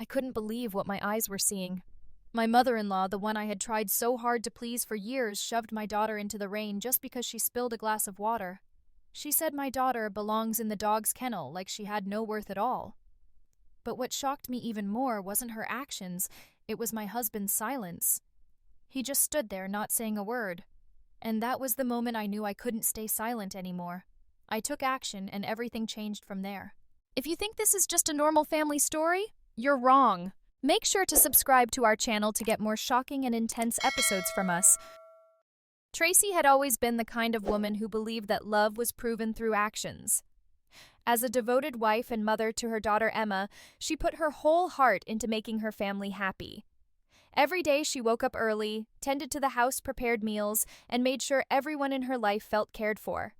I couldn't believe what my eyes were seeing. My mother-in-law, the one I had tried so hard to please for years, shoved my daughter into the rain just because she spilled a glass of water. She said my daughter belongs in the dog's kennel like she had no worth at all. But what shocked me even more wasn't her actions, it was my husband's silence. He just stood there not saying a word. And that was the moment I knew I couldn't stay silent anymore. I took action and everything changed from there. If you think this is just a normal family story, you're wrong. Make sure to subscribe to our channel to get more shocking and intense episodes from us. Tracy had always been the kind of woman who believed that love was proven through actions. As a devoted wife and mother to her daughter Emma, she put her whole heart into making her family happy. Every day she woke up early, tended to the house-prepared meals, and made sure everyone in her life felt cared for.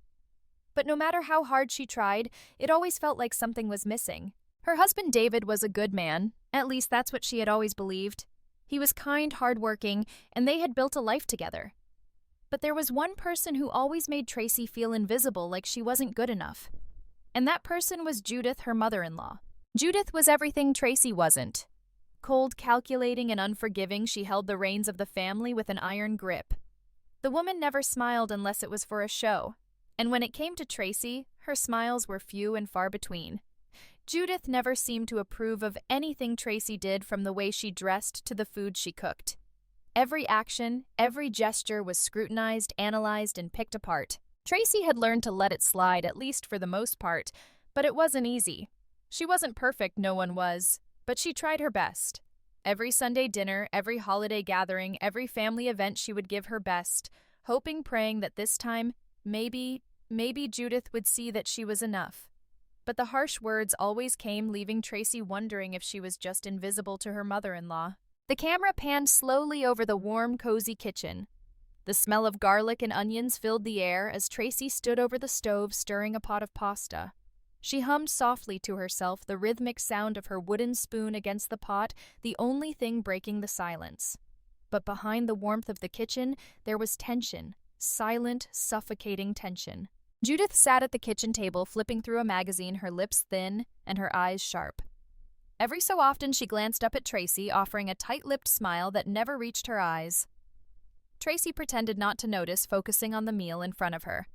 But no matter how hard she tried, it always felt like something was missing. Her husband David was a good man, at least that's what she had always believed. He was kind, hardworking, and they had built a life together. But there was one person who always made Tracy feel invisible, like she wasn't good enough. And that person was Judith, her mother-in-law. Judith was everything Tracy wasn't. Cold, calculating, and unforgiving, she held the reins of the family with an iron grip. The woman never smiled unless it was for a show, and when it came to Tracy, her smiles were few and far between. Judith never seemed to approve of anything Tracy did, from the way she dressed to the food she cooked. Every action, every gesture was scrutinized, analyzed, and picked apart. Tracy had learned to let it slide, at least for the most part, but it wasn't easy. She wasn't perfect, no one was, but she tried her best. Every Sunday dinner, every holiday gathering, every family event, she would give her best, hoping, praying that this time, maybe Judith would see that she was enough. But the harsh words always came, leaving Tracy wondering if she was just invisible to her mother-in-law. The camera panned slowly over the warm, cozy kitchen. The smell of garlic and onions filled the air as Tracy stood over the stove stirring a pot of pasta. She hummed softly to herself, the rhythmic sound of her wooden spoon against the pot, the only thing breaking the silence. But behind the warmth of the kitchen, there was tension, silent, suffocating tension. Judith sat at the kitchen table, flipping through a magazine, her lips thin and her eyes sharp. Every so often she glanced up at Tracy, offering a tight-lipped smile that never reached her eyes. Tracy pretended not to notice, focusing on the meal in front of her.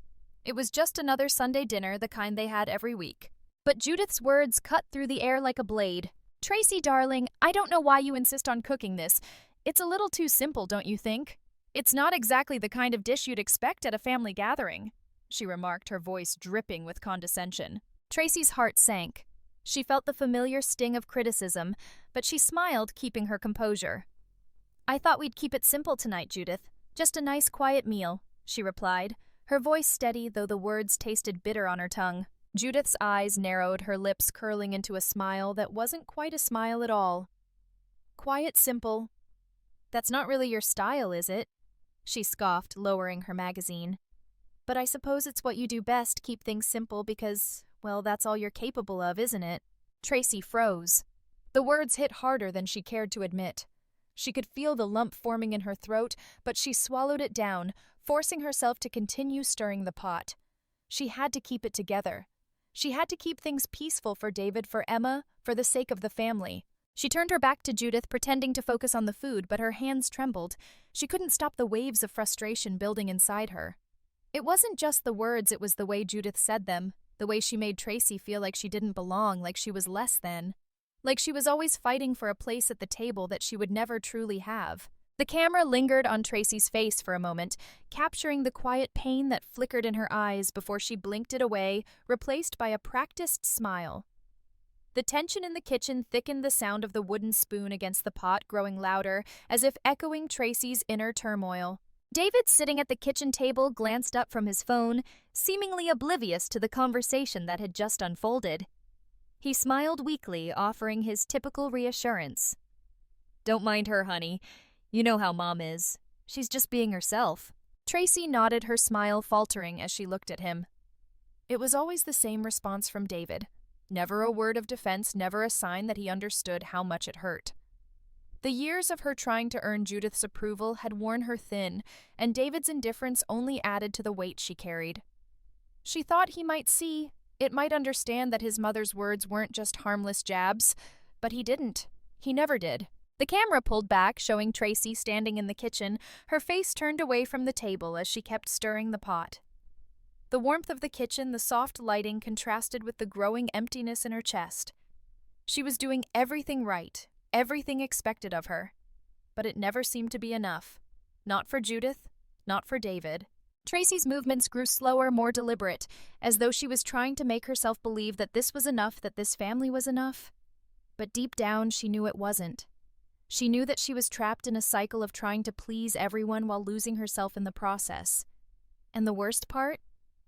It was just another Sunday dinner, the kind they had every week. But Judith's words cut through the air like a blade. "Tracy, darling, I don't know why you insist on cooking this. It's a little too simple, don't you think? It's not exactly the kind of dish you'd expect at a family gathering," she remarked, her voice dripping with condescension. Tracy's heart sank. She felt the familiar sting of criticism, but she smiled, keeping her composure. "I thought we'd keep it simple tonight, Judith. Just a nice, quiet meal," she replied, her voice steady, though the words tasted bitter on her tongue. Judith's eyes narrowed, her lips curling into a smile that wasn't quite a smile at all. "Quiet, simple. That's not really your style, is it?" she scoffed, lowering her magazine. "But I suppose it's what you do best, keep things simple, because, well, that's all you're capable of, isn't it?" Tracy froze. The words hit harder than she cared to admit. She could feel the lump forming in her throat, but she swallowed it down, forcing herself to continue stirring the pot. She had to keep it together. She had to keep things peaceful for David, for Emma, for the sake of the family. She turned her back to Judith, pretending to focus on the food, but her hands trembled. She couldn't stop the waves of frustration building inside her. It wasn't just the words, it was the way Judith said them, the way she made Tracy feel like she didn't belong, like she was less than. Like she was always fighting for a place at the table that she would never truly have. The camera lingered on Tracy's face for a moment, capturing the quiet pain that flickered in her eyes before she blinked it away, replaced by a practiced smile. The tension in the kitchen thickened, the sound of the wooden spoon against the pot growing louder, as if echoing Tracy's inner turmoil. David, sitting at the kitchen table, glanced up from his phone, seemingly oblivious to the conversation that had just unfolded. He smiled weakly, offering his typical reassurance. "Don't mind her, honey. You know how Mom is. She's just being herself." Tracy nodded, her smile faltering as she looked at him. It was always the same response from David. Never a word of defense, never a sign that he understood how much it hurt. The years of her trying to earn Judith's approval had worn her thin, and David's indifference only added to the weight she carried. She thought he might see, it might understand that his mother's words weren't just harmless jabs, but he didn't. He never did. The camera pulled back, showing Tracy standing in the kitchen, her face turned away from the table as she kept stirring the pot. The warmth of the kitchen, the soft lighting contrasted with the growing emptiness in her chest. She was doing everything right, everything expected of her. But it never seemed to be enough. Not for Judith, not for David. Tracy's movements grew slower, more deliberate, as though she was trying to make herself believe that this was enough, that this family was enough. But deep down, she knew it wasn't. She knew that she was trapped in a cycle of trying to please everyone while losing herself in the process. And the worst part?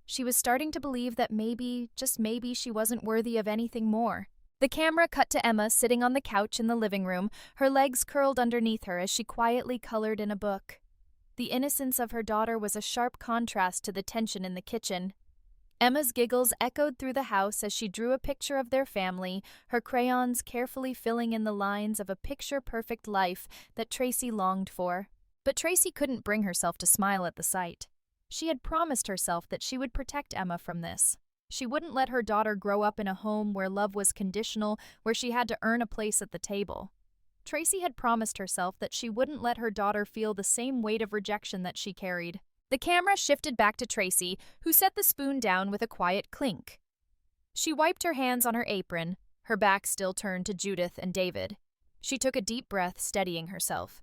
She was starting to believe that maybe, just maybe, she wasn't worthy of anything more. The camera cut to Emma sitting on the couch in the living room, her legs curled underneath her as she quietly colored in a book. The innocence of her daughter was a sharp contrast to the tension in the kitchen. Emma's giggles echoed through the house as she drew a picture of their family, her crayons carefully filling in the lines of a picture-perfect life that Tracy longed for. But Tracy couldn't bring herself to smile at the sight. She had promised herself that she would protect Emma from this. She wouldn't let her daughter grow up in a home where love was conditional, where she had to earn a place at the table. Tracy had promised herself that she wouldn't let her daughter feel the same weight of rejection that she carried. The camera shifted back to Tracy, who set the spoon down with a quiet clink. She wiped her hands on her apron, her back still turned to Judith and David. She took a deep breath, steadying herself.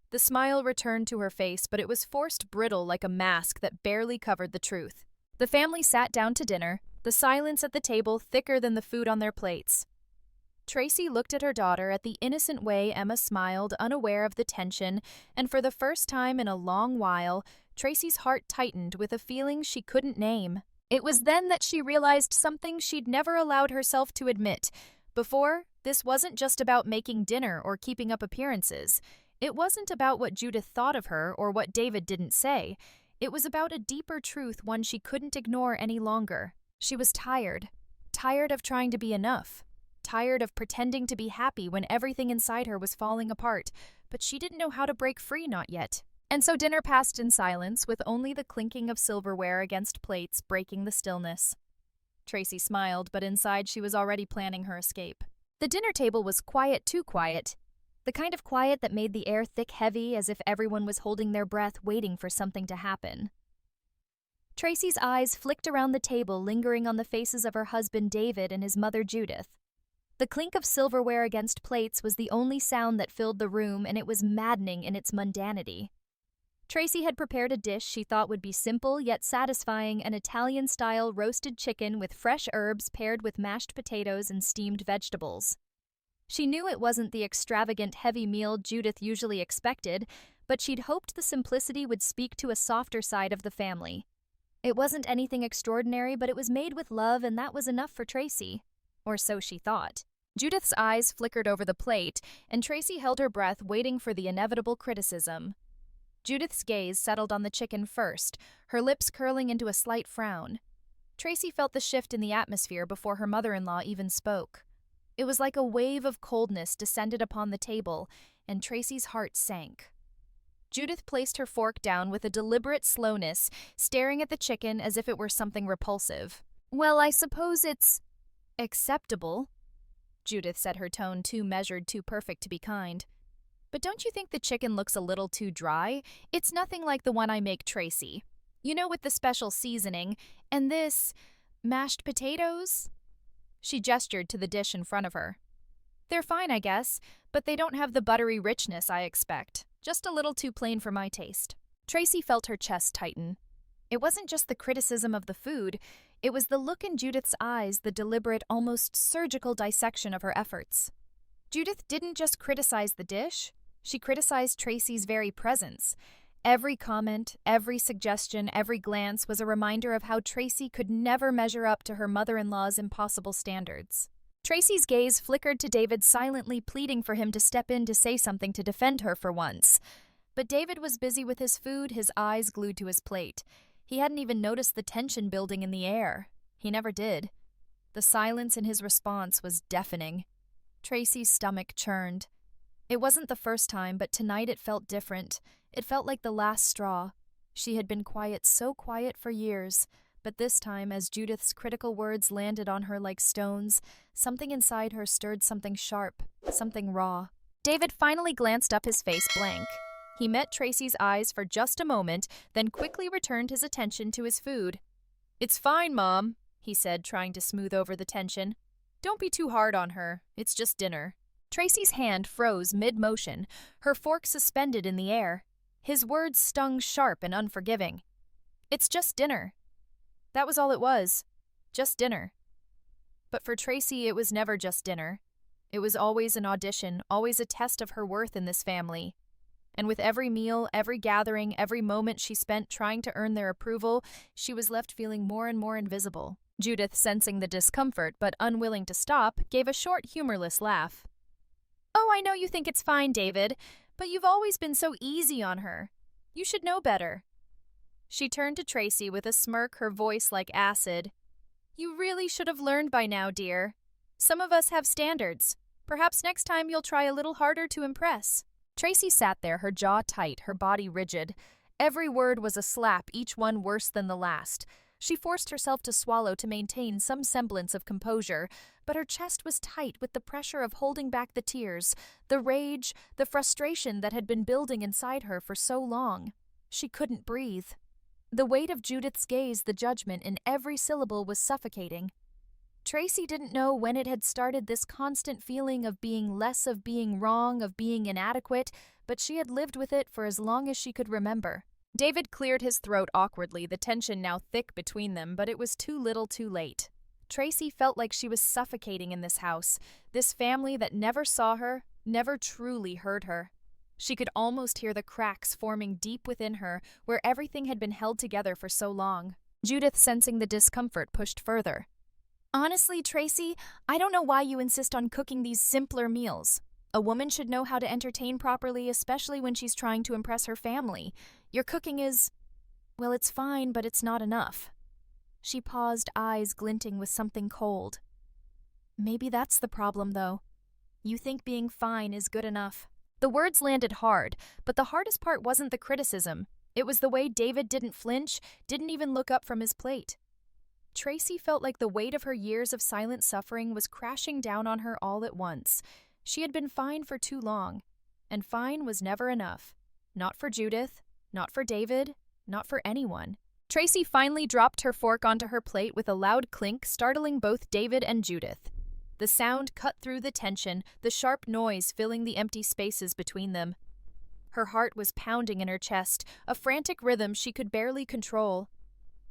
The smile returned to her face, but it was forced, brittle like a mask that barely covered the truth. The family sat down to dinner, the silence at the table thicker than the food on their plates. Tracy looked at her daughter at the innocent way Emma smiled, unaware of the tension, and for the first time in a long while, Tracy's heart tightened with a feeling she couldn't name. It was then that she realized something she'd never allowed herself to admit. Before, this wasn't just about making dinner or keeping up appearances. It wasn't about what Judith thought of her or what David didn't say. It was about a deeper truth, one she couldn't ignore any longer. She was tired. Tired of trying to be enough. Tired of pretending to be happy when everything inside her was falling apart. But she didn't know how to break free, not yet. And so dinner passed in silence, with only the clinking of silverware against plates breaking the stillness. Tracy smiled, but inside she was already planning her escape. The dinner table was quiet, too quiet. The kind of quiet that made the air thick, heavy, as if everyone was holding their breath, waiting for something to happen. Tracy's eyes flicked around the table, lingering on the faces of her husband David and his mother Judith. The clink of silverware against plates was the only sound that filled the room, and it was maddening in its mundanity. Tracy had prepared a dish she thought would be simple yet satisfying, an Italian-style roasted chicken with fresh herbs paired with mashed potatoes and steamed vegetables. She knew it wasn't the extravagant, heavy meal Judith usually expected, but she'd hoped the simplicity would speak to a softer side of the family. It wasn't anything extraordinary, but it was made with love, and that was enough for Tracy. Or so she thought. Judith's eyes flickered over the plate, and Tracy held her breath, waiting for the inevitable criticism. Judith's gaze settled on the chicken first, her lips curling into a slight frown. Tracy felt the shift in the atmosphere before her mother-in-law even spoke. It was like a wave of coldness descended upon the table, and Tracy's heart sank. Judith placed her fork down with a deliberate slowness, staring at the chicken as if it were something repulsive. "Well, I suppose it's acceptable," Judith said, her tone too measured, too perfect to be kind. "But don't you think the chicken looks a little too dry? It's nothing like the one I make Tracy. You know, with the special seasoning. And this mashed potatoes?" She gestured to the dish in front of her. "They're fine, I guess, but they don't have the buttery richness I expect. Just a little too plain for my taste." Tracy felt her chest tighten. It wasn't just the criticism of the food, it was the look in Judith's eyes, the deliberate, almost surgical dissection of her efforts. Judith didn't just criticize the dish, she criticized Tracy's very presence. Every comment, every suggestion, every glance was a reminder of how Tracy could never measure up to her mother-in-law's impossible standards. Tracy's gaze flickered to David, silently pleading for him to step in to say something to defend her for once. But David was busy with his food, his eyes glued to his plate. He hadn't even noticed the tension building in the air. He never did. The silence in his response was deafening. Tracy's stomach churned. It wasn't the first time, but tonight it felt different. It felt like the last straw. She had been quiet, so quiet for years, but this time, as Judith's critical words landed on her like stones, something inside her stirred, something sharp, something raw. David finally glanced up, his face blank. He met Tracy's eyes for just a moment, then quickly returned his attention to his food. "It's fine, Mom," he said, trying to smooth over the tension. "Don't be too hard on her. It's just dinner." Tracy's hand froze mid-motion, her fork suspended in the air. His words stung sharp and unforgiving. "It's just dinner." That was all it was. Just dinner. But for Tracy, it was never just dinner. It was always an audition, always a test of her worth in this family. And with every meal, every gathering, every moment she spent trying to earn their approval, she was left feeling more and more invisible. Judith, sensing the discomfort but unwilling to stop, gave a short, humorless laugh. "Oh, I know you think it's fine, David, but you've always been so easy on her. You should know better." She turned to Tracy with a smirk, her voice like acid. "You really should have learned by now, dear. Some of us have standards. Perhaps next time you'll try a little harder to impress." Tracy sat there, her jaw tight, her body rigid. Every word was a slap, each one worse than the last. She forced herself to swallow to maintain some semblance of composure, but her chest was tight with the pressure of holding back the tears, the rage, the frustration that had been building inside her for so long. She couldn't breathe. The weight of Judith's gaze, the judgment in every syllable, was suffocating. Tracy didn't know when it had started, this constant feeling of being less, of being wrong, of being inadequate, but she had lived with it for as long as she could remember. David cleared his throat awkwardly, the tension now thick between them, but it was too little too late. Tracy felt like she was suffocating in this house, this family that never saw her, never truly heard her. She could almost hear the cracks forming deep within her, where everything had been held together for so long. Judith, sensing the discomfort, pushed further. "Honestly, Tracy, I don't know why you insist on cooking these simpler meals. A woman should know how to entertain properly, especially when she's trying to impress her family. Your cooking is... well, it's fine, but it's not enough." She paused, eyes glinting with something cold. "Maybe that's the problem, though. You think being fine is good enough." The words landed hard, but the hardest part wasn't the criticism. It was the way David didn't flinch, didn't even look up from his plate. Tracy felt like the weight of her years of silent suffering was crashing down on her all at once. She had been fine for too long, and fine was never enough. Not for Judith, not for David, not for anyone. Tracy finally dropped her fork onto her plate with a loud clink, startling both David and Judith. The sound cut through the tension, the sharp noise filling the empty spaces between them. Her heart was pounding in her chest, a frantic rhythm she could barely control.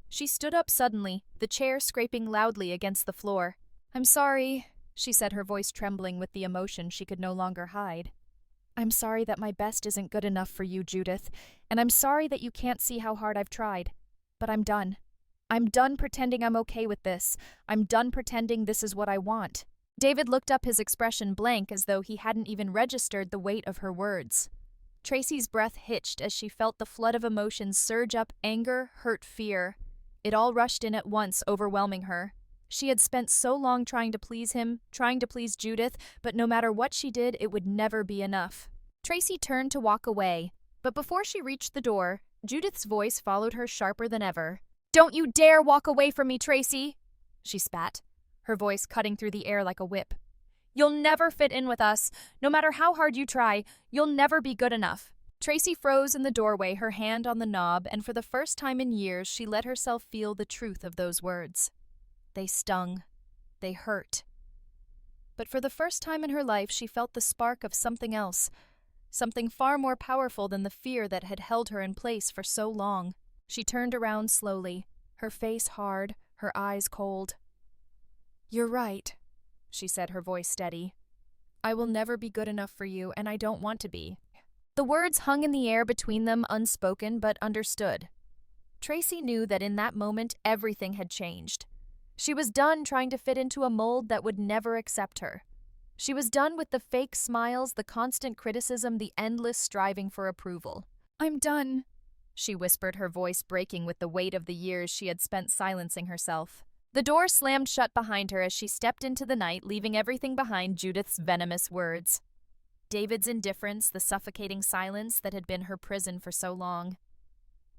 She stood up suddenly, the chair scraping loudly against the floor. "I'm sorry," she said, her voice trembling with the emotion she could no longer hide. "I'm sorry that my best isn't good enough for you, Judith, and I'm sorry that you can't see how hard I've tried. But I'm done. I'm done pretending I'm okay with this. I'm done pretending this is what I want." David looked up, his expression blank, as though he hadn't even registered the weight of her words. Tracy's breath hitched as she felt the flood of emotions surge up: anger, hurt, fear. It all rushed in at once, overwhelming her. She had spent so long trying to please him, trying to please Judith, but no matter what she did, it would never be enough. Tracy turned to walk away, but before she reached the door, Judith's voice followed her sharper than ever. "Don't you dare walk away from me, Tracy!" she spat, her voice cutting through the air like a whip. "You'll never fit in with us. No matter how hard you try, you'll never be good enough." Tracy froze in the doorway, her hand on the knob, and for the first time in years she let herself feel the truth of those words. They stung. They hurt. But for the first time in her life she felt the spark of something else, something far more powerful than the fear that had held her in place for so long. She turned around slowly, her face hard, her eyes cold. "You're right," she said, her voice steady. "I will never be good enough for you, and I don't want to be." The words hung in the air between them, unspoken but understood. Tracy knew that in that moment everything had changed. She was done trying to fit into a mold that would never accept her. She was done with the fake smiles, the constant criticism, the endless striving for approval. "I'm done," she whispered, her voice breaking with the weight of the years she had spent silencing herself. The door slammed shut behind her as she stepped into the night, leaving everything behind: Judith's venomous words, David's indifference, the suffocating silence that had been her prison for so long.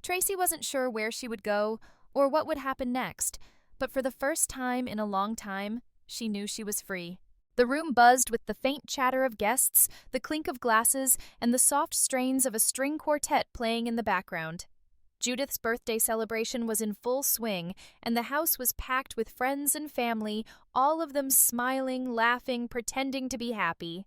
Tracy wasn't sure where she would go or what would happen next, but for the first time in a long time, she knew she was free. The room buzzed with the faint chatter of guests, the clink of glasses, and the soft strains of a string quartet playing in the background. Judith's birthday celebration was in full swing, and the house was packed with friends and family, all of them smiling, laughing, pretending to be happy.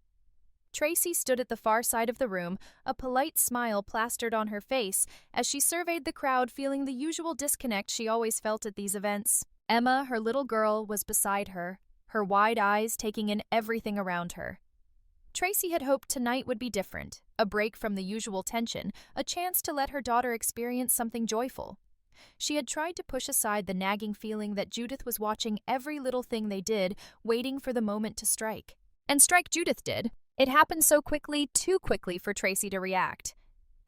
Tracy stood at the far side of the room, a polite smile plastered on her face, as she surveyed the crowd, feeling the usual disconnect she always felt at these events. Emma, her little girl, was beside her, her wide eyes taking in everything around her. Tracy had hoped tonight would be different, a break from the usual tension, a chance to let her daughter experience something joyful. She had tried to push aside the nagging feeling that Judith was watching every little thing they did, waiting for the moment to strike. And strike Judith did. It happened so quickly, too quickly for Tracy to react.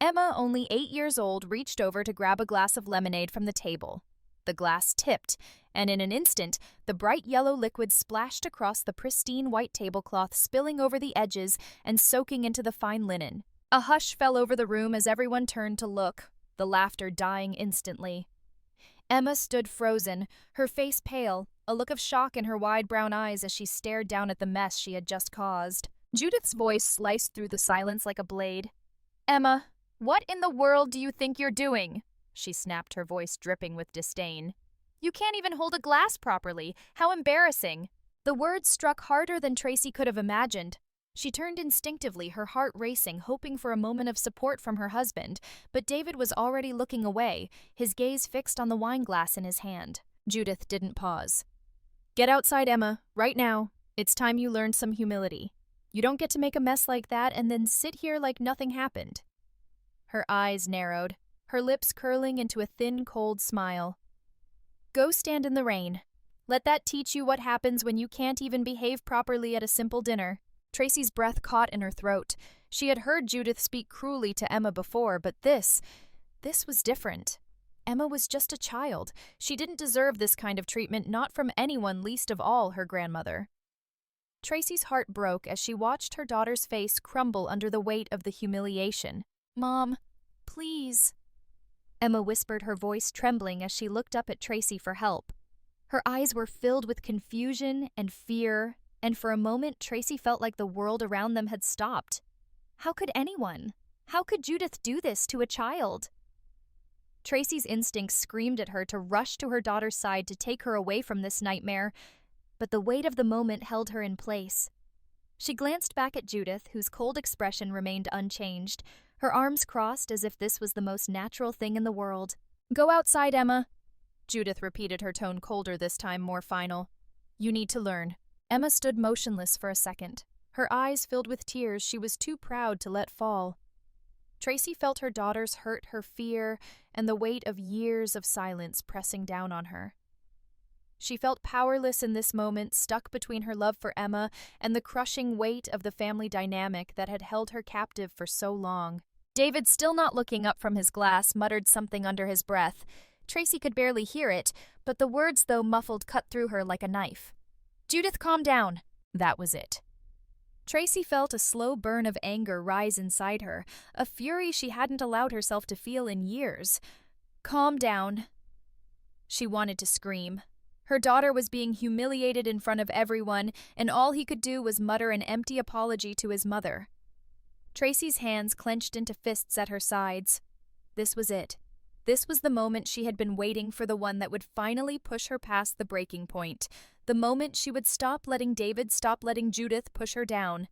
Emma, only 8 years old, reached over to grab a glass of lemonade from the table. The glass tipped, and in an instant, the bright yellow liquid splashed across the pristine white tablecloth, spilling over the edges and soaking into the fine linen. A hush fell over the room as everyone turned to look, the laughter dying instantly. Emma stood frozen, her face pale, a look of shock in her wide brown eyes as she stared down at the mess she had just caused. Judith's voice sliced through the silence like a blade. "Emma, what in the world do you think you're doing?" She snapped, her voice dripping with disdain. "You can't even hold a glass properly. How embarrassing." The words struck harder than Tracy could have imagined. She turned instinctively, her heart racing, hoping for a moment of support from her husband, but David was already looking away, his gaze fixed on the wine glass in his hand. Judith didn't pause. "Get outside, Emma, right now. It's time you learned some humility. You don't get to make a mess like that and then sit here like nothing happened." Her eyes narrowed, her lips curling into a thin, cold smile. "Go stand in the rain. Let that teach you what happens when you can't even behave properly at a simple dinner." Tracy's breath caught in her throat. She had heard Judith speak cruelly to Emma before, but this was different. Emma was just a child. She didn't deserve this kind of treatment, not from anyone, least of all her grandmother. Tracy's heart broke as she watched her daughter's face crumble under the weight of the humiliation. "Mom, please," Emma whispered, her voice trembling as she looked up at Tracy for help. Her eyes were filled with confusion and fear, and for a moment Tracy felt like the world around them had stopped. How could anyone? How could Judith do this to a child? Tracy's instincts screamed at her to rush to her daughter's side to take her away from this nightmare, but the weight of the moment held her in place. She glanced back at Judith, whose cold expression remained unchanged, her arms crossed as if this was the most natural thing in the world. "Go outside, Emma," Judith repeated, her tone colder this time, more final. "You need to learn." Emma stood motionless for a second, her eyes filled with tears she was too proud to let fall. Tracy felt her daughter's hurt, her fear, and the weight of years of silence pressing down on her. She felt powerless in this moment, stuck between her love for Emma and the crushing weight of the family dynamic that had held her captive for so long. David, still not looking up from his glass, muttered something under his breath. Tracy could barely hear it, but the words, though muffled, cut through her like a knife. "Judith, calm down." That was it. Tracy felt a slow burn of anger rise inside her, a fury she hadn't allowed herself to feel in years. "Calm down." She wanted to scream. Her daughter was being humiliated in front of everyone, and all he could do was mutter an empty apology to his mother. Tracy's hands clenched into fists at her sides. This was it. This was the moment she had been waiting for, the one that would finally push her past the breaking point, the moment she would stop letting David, stop letting Judith push her down.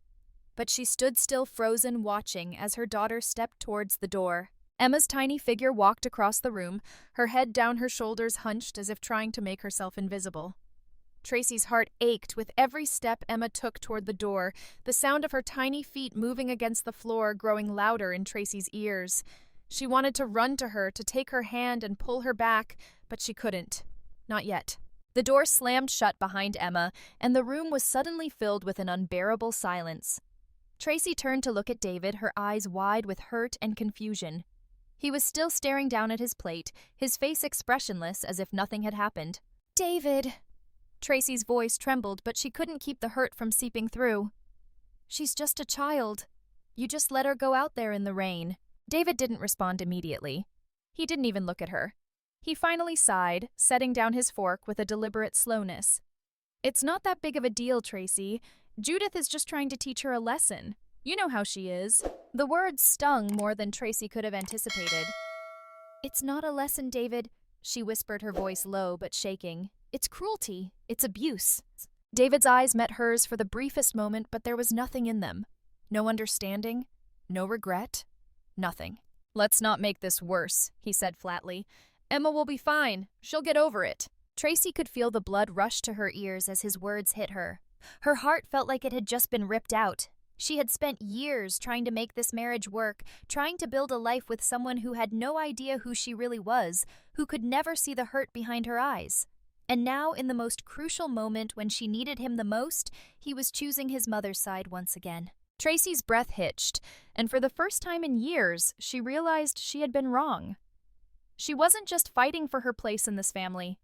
But she stood still, frozen, watching as her daughter stepped towards the door. Emma's tiny figure walked across the room, her head down, her shoulders hunched as if trying to make herself invisible. Tracy's heart ached with every step Emma took toward the door, the sound of her tiny feet moving against the floor growing louder in Tracy's ears. She wanted to run to her, to take her hand and pull her back, but she couldn't. Not yet. The door slammed shut behind Emma, and the room was suddenly filled with an unbearable silence. Tracy turned to look at David, her eyes wide with hurt and confusion. He was still staring down at his plate, his face expressionless as if nothing had happened. "David!" Tracy's voice trembled, but she couldn't keep the hurt from seeping through. "She's just a child. You just let her go out there in the rain." David didn't respond immediately. He didn't even look at her. He finally sighed, setting down his fork with a deliberate slowness. "It's not that big of a deal, Tracy. Judith is just trying to teach her a lesson. You know how she is." The words stung more than Tracy could have anticipated. "It's not a lesson, David," she whispered, her voice low but shaking. "It's cruelty. It's abuse." David's eyes met hers for the briefest moment, but there was nothing in them. No understanding, no regret, nothing. "Let's not make this worse," he said flatly. "Emma will be fine. She'll get over it." Tracy could feel the blood rush to her ears as his words hit her. Her heart felt like it had just been ripped out. She had spent years trying to make this marriage work, trying to build a life with someone who had no idea who she really was, who could never see the hurt behind her eyes. And now, in the most crucial moment when she needed him the most, he was choosing his mother's side once again. Tracy's breath hitched, and for the first time in years, she realized she had been wrong. She wasn't just fighting for her place in this family.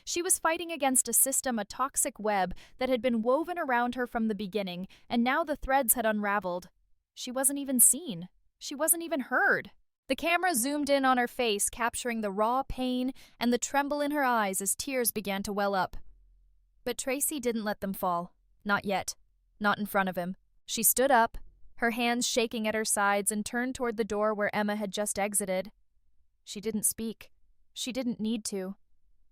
She was fighting against a system, a toxic web that had been woven around her from the beginning, and now the threads had unraveled. She wasn't even seen. She wasn't even heard. The camera zoomed in on her face, capturing the raw pain and the tremble in her eyes as tears began to well up. But Tracy didn't let them fall. Not yet. Not in front of him. She stood up, her hands shaking at her sides, and turned toward the door where Emma had just exited. She didn't speak. She didn't need to.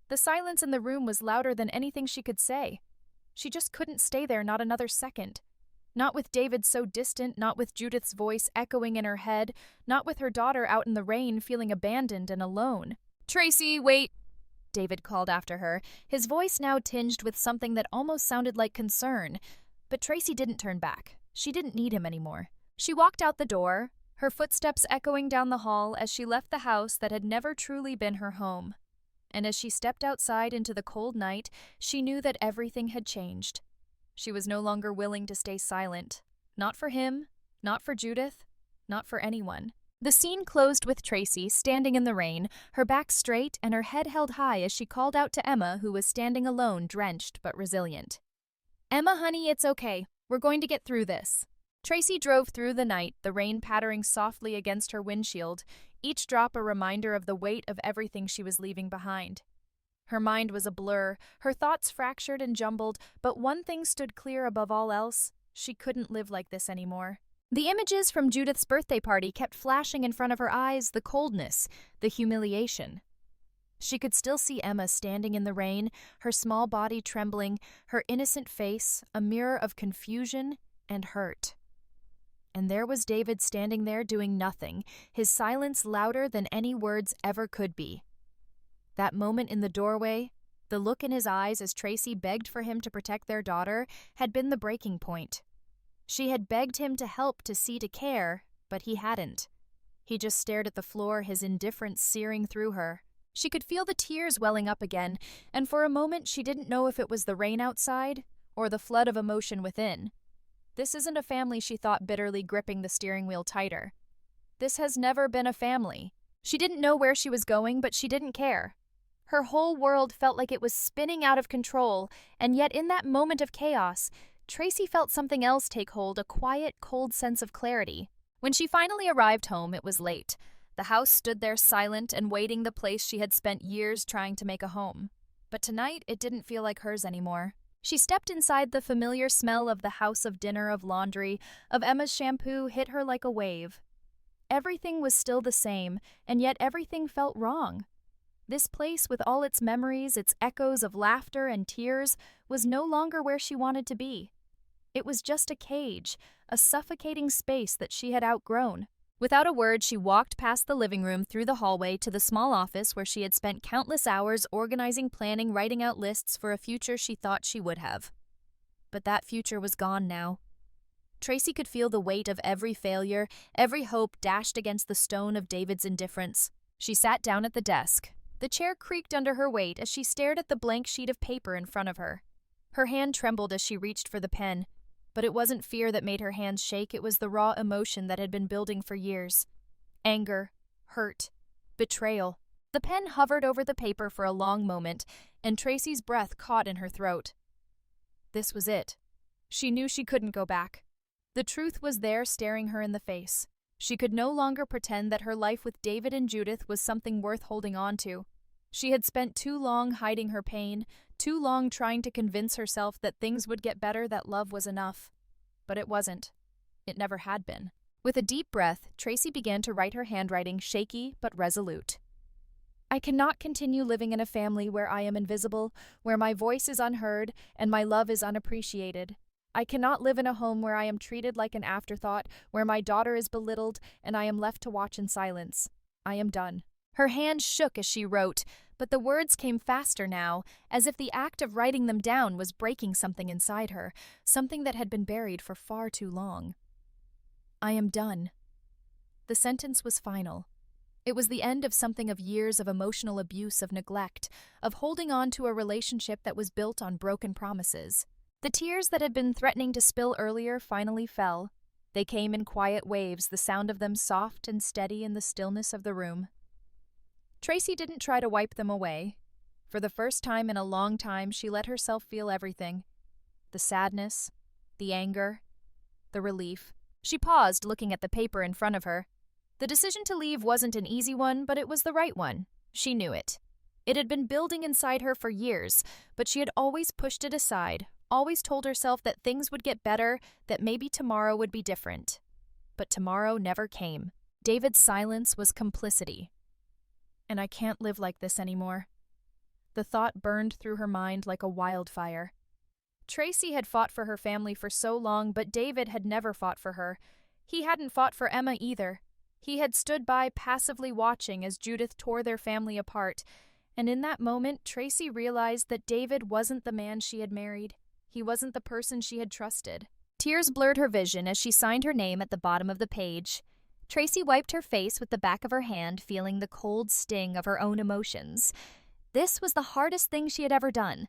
The silence in the room was louder than anything she could say. She just couldn't stay there not another second. Not with David so distant, not with Judith's voice echoing in her head, not with her daughter out in the rain feeling abandoned and alone. "Tracy, wait!" David called after her, his voice now tinged with something that almost sounded like concern. But Tracy didn't turn back. She didn't need him anymore. She walked out the door, her footsteps echoing down the hall as she left the house that had never truly been her home. And as she stepped outside into the cold night, she knew that everything had changed. She was no longer willing to stay silent. Not for him, not for Judith, not for anyone. The scene closed with Tracy standing in the rain, her back straight and her head held high as she called out to Emma, who was standing alone, drenched but resilient. "Emma, honey, it's okay. We're going to get through this." Tracy drove through the night, the rain pattering softly against her windshield, each drop a reminder of the weight of everything she was leaving behind. Her mind was a blur, her thoughts fractured and jumbled, but one thing stood clear above all else: she couldn't live like this anymore. The images from Judith's birthday party kept flashing in front of her eyes, the coldness, the humiliation. She could still see Emma standing in the rain, her small body trembling, her innocent face a mirror of confusion and hurt. And there was David standing there doing nothing, his silence louder than any words ever could be. That moment in the doorway, the look in his eyes as Tracy begged for him to protect their daughter, had been the breaking point. She had begged him to help, to see, to care, but he hadn't. He just stared at the floor, his indifference searing through her. She could feel the tears welling up again, and for a moment she didn't know if it was the rain outside or the flood of emotion within. This isn't a family, she thought bitterly, gripping the steering wheel tighter. This has never been a family. She didn't know where she was going, but she didn't care. Her whole world felt like it was spinning out of control, and yet in that moment of chaos, Tracy felt something else take hold, a quiet, cold sense of clarity. When she finally arrived home, it was late. The house stood there silent and waiting, the place she had spent years trying to make a home. But tonight, it didn't feel like hers anymore. She stepped inside. The familiar smell of the house, of dinner, of laundry, of Emma's shampoo hit her like a wave. Everything was still the same, and yet everything felt wrong. This place, with all its memories, its echoes of laughter and tears, was no longer where she wanted to be. It was just a cage, a suffocating space that she had outgrown. Without a word, she walked past the living room, through the hallway, to the small office where she had spent countless hours organizing, planning, writing out lists for a future she thought she would have. But that future was gone now. Tracy could feel the weight of every failure, every hope dashed against the stone of David's indifference. She sat down at the desk. The chair creaked under her weight as she stared at the blank sheet of paper in front of her. Her hand trembled as she reached for the pen. But it wasn't fear that made her hands shake, it was the raw emotion that had been building for years. Anger, hurt, betrayal. The pen hovered over the paper for a long moment, and Tracy's breath caught in her throat. This was it. She knew she couldn't go back. The truth was there, staring her in the face. She could no longer pretend that her life with David and Judith was something worth holding on to. She had spent too long hiding her pain, too long trying to convince herself that things would get better, that love was enough. But it wasn't. It never had been. With a deep breath, Tracy began to write, her handwriting shaky but resolute. I cannot continue living in a family where I am invisible, where my voice is unheard, and my love is unappreciated. I cannot live in a home where I am treated like an afterthought, where my daughter is belittled, and I am left to watch in silence. I am done. Her hand shook as she wrote, but the words came faster now, as if the act of writing them down was breaking something inside her, something that had been buried for far too long. I am done. The sentence was final. It was the end of something, of years of emotional abuse, of neglect, of holding on to a relationship that was built on broken promises. The tears that had been threatening to spill earlier finally fell. They came in quiet waves, the sound of them soft and steady in the stillness of the room. Tracy didn't try to wipe them away. For the first time in a long time, she let herself feel everything. The sadness, the anger, the relief. She paused, looking at the paper in front of her. The decision to leave wasn't an easy one, but it was the right one. She knew it. It had been building inside her for years, but she had always pushed it aside, always told herself that things would get better, that maybe tomorrow would be different. But tomorrow never came. David's silence was complicity. And I can't live like this anymore. The thought burned through her mind like a wildfire. Tracy had fought for her family for so long, but David had never fought for her. He hadn't fought for Emma either. He had stood by, passively watching as Judith tore their family apart, and in that moment, Tracy realized that David wasn't the man she had married. He wasn't the person she had trusted. Tears blurred her vision as she signed her name at the bottom of the page. Tracy wiped her face with the back of her hand, feeling the cold sting of her own emotions. This was the hardest thing she had ever done,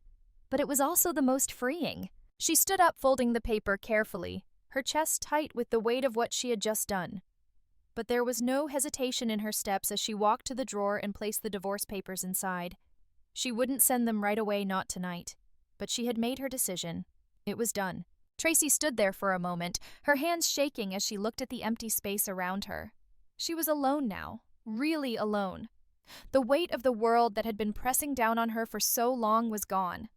but it was also the most freeing. She stood up, folding the paper carefully, her chest tight with the weight of what she had just done. But there was no hesitation in her steps as she walked to the drawer and placed the divorce papers inside. She wouldn't send them right away, not tonight. But she had made her decision. It was done. Tracy stood there for a moment, her hands shaking as she looked at the empty space around her. She was alone now, really alone. The weight of the world that had been pressing down on her for so long was gone.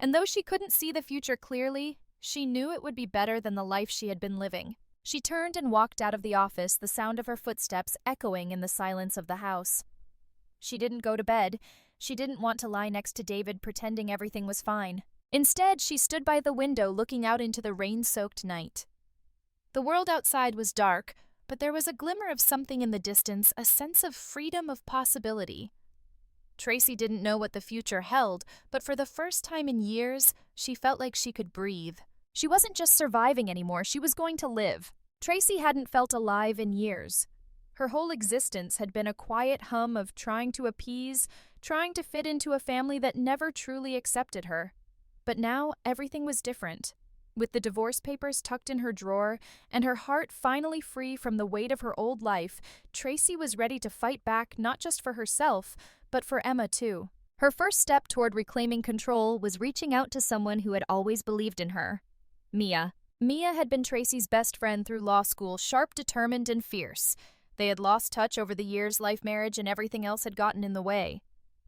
And though she couldn't see the future clearly, she knew it would be better than the life she had been living. She turned and walked out of the office, the sound of her footsteps echoing in the silence of the house. She didn't go to bed. She didn't want to lie next to David pretending everything was fine. Instead, she stood by the window looking out into the rain-soaked night. The world outside was dark, but there was a glimmer of something in the distance, a sense of freedom, of possibility. Tracy didn't know what the future held, but for the first time in years, she felt like she could breathe. She wasn't just surviving anymore, she was going to live. Tracy hadn't felt alive in years. Her whole existence had been a quiet hum of trying to appease, trying to fit into a family that never truly accepted her. But now, everything was different. With the divorce papers tucked in her drawer, and her heart finally free from the weight of her old life, Tracy was ready to fight back not just for herself, but for Emma too. Her first step toward reclaiming control was reaching out to someone who had always believed in her. Mia. Mia had been Tracy's best friend through law school, sharp, determined, and fierce. They had lost touch over the years, life, marriage, and everything else had gotten in the way.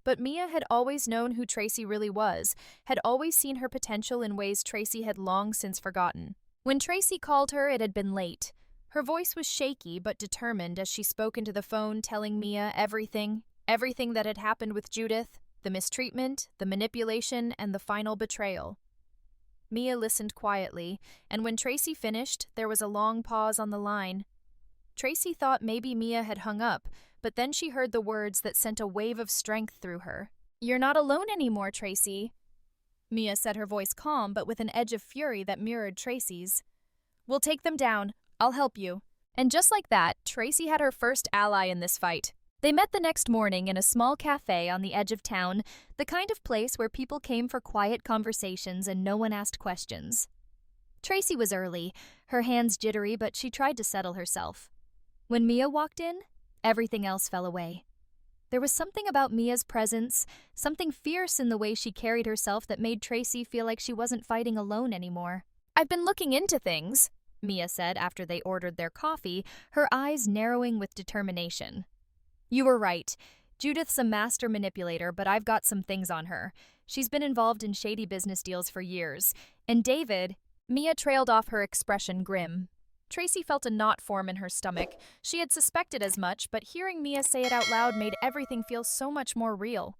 But Mia had always known who Tracy really was, had always seen her potential in ways Tracy had long since forgotten. When Tracy called her, it had been late. Her voice was shaky but determined as she spoke into the phone, telling Mia everything that had happened with Judith, the mistreatment, the manipulation, and the final betrayal. Mia listened quietly, and when Tracy finished, there was a long pause on the line. Tracy thought maybe Mia had hung up, but then she heard the words that sent a wave of strength through her. "You're not alone anymore, Tracy." Mia said, her voice calm but with an edge of fury that mirrored Tracy's. "We'll take them down. I'll help you." And just like that, Tracy had her first ally in this fight. They met the next morning in a small cafe on the edge of town, the kind of place where people came for quiet conversations and no one asked questions. Tracy was early, her hands jittery, but she tried to settle herself. When Mia walked in, everything else fell away. There was something about Mia's presence, something fierce in the way she carried herself that made Tracy feel like she wasn't fighting alone anymore. "I've been looking into things," Mia said after they ordered their coffee, her eyes narrowing with determination. "You were right. Judith's a master manipulator, but I've got some things on her. She's been involved in shady business deals for years. And David, Mia trailed off, her expression grim. Tracy felt a knot form in her stomach. She had suspected as much, but hearing Mia say it out loud made everything feel so much more real.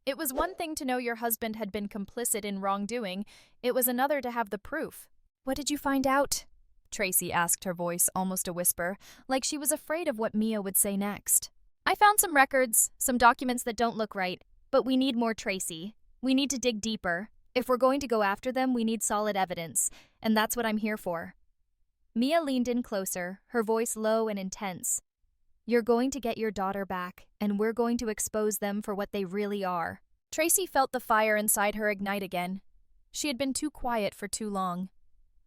It was one thing to know your husband had been complicit in wrongdoing. It was another to have the proof. "What did you find out?" Tracy asked, her voice almost a whisper, like she was afraid of what Mia would say next. "I found some records, some documents that don't look right, but we need more, Tracy. We need to dig deeper. If we're going to go after them, we need solid evidence, and that's what I'm here for." Mia leaned in closer, her voice low and intense. "You're going to get your daughter back, and we're going to expose them for what they really are." Tracy felt the fire inside her ignite again. She had been too quiet for too long.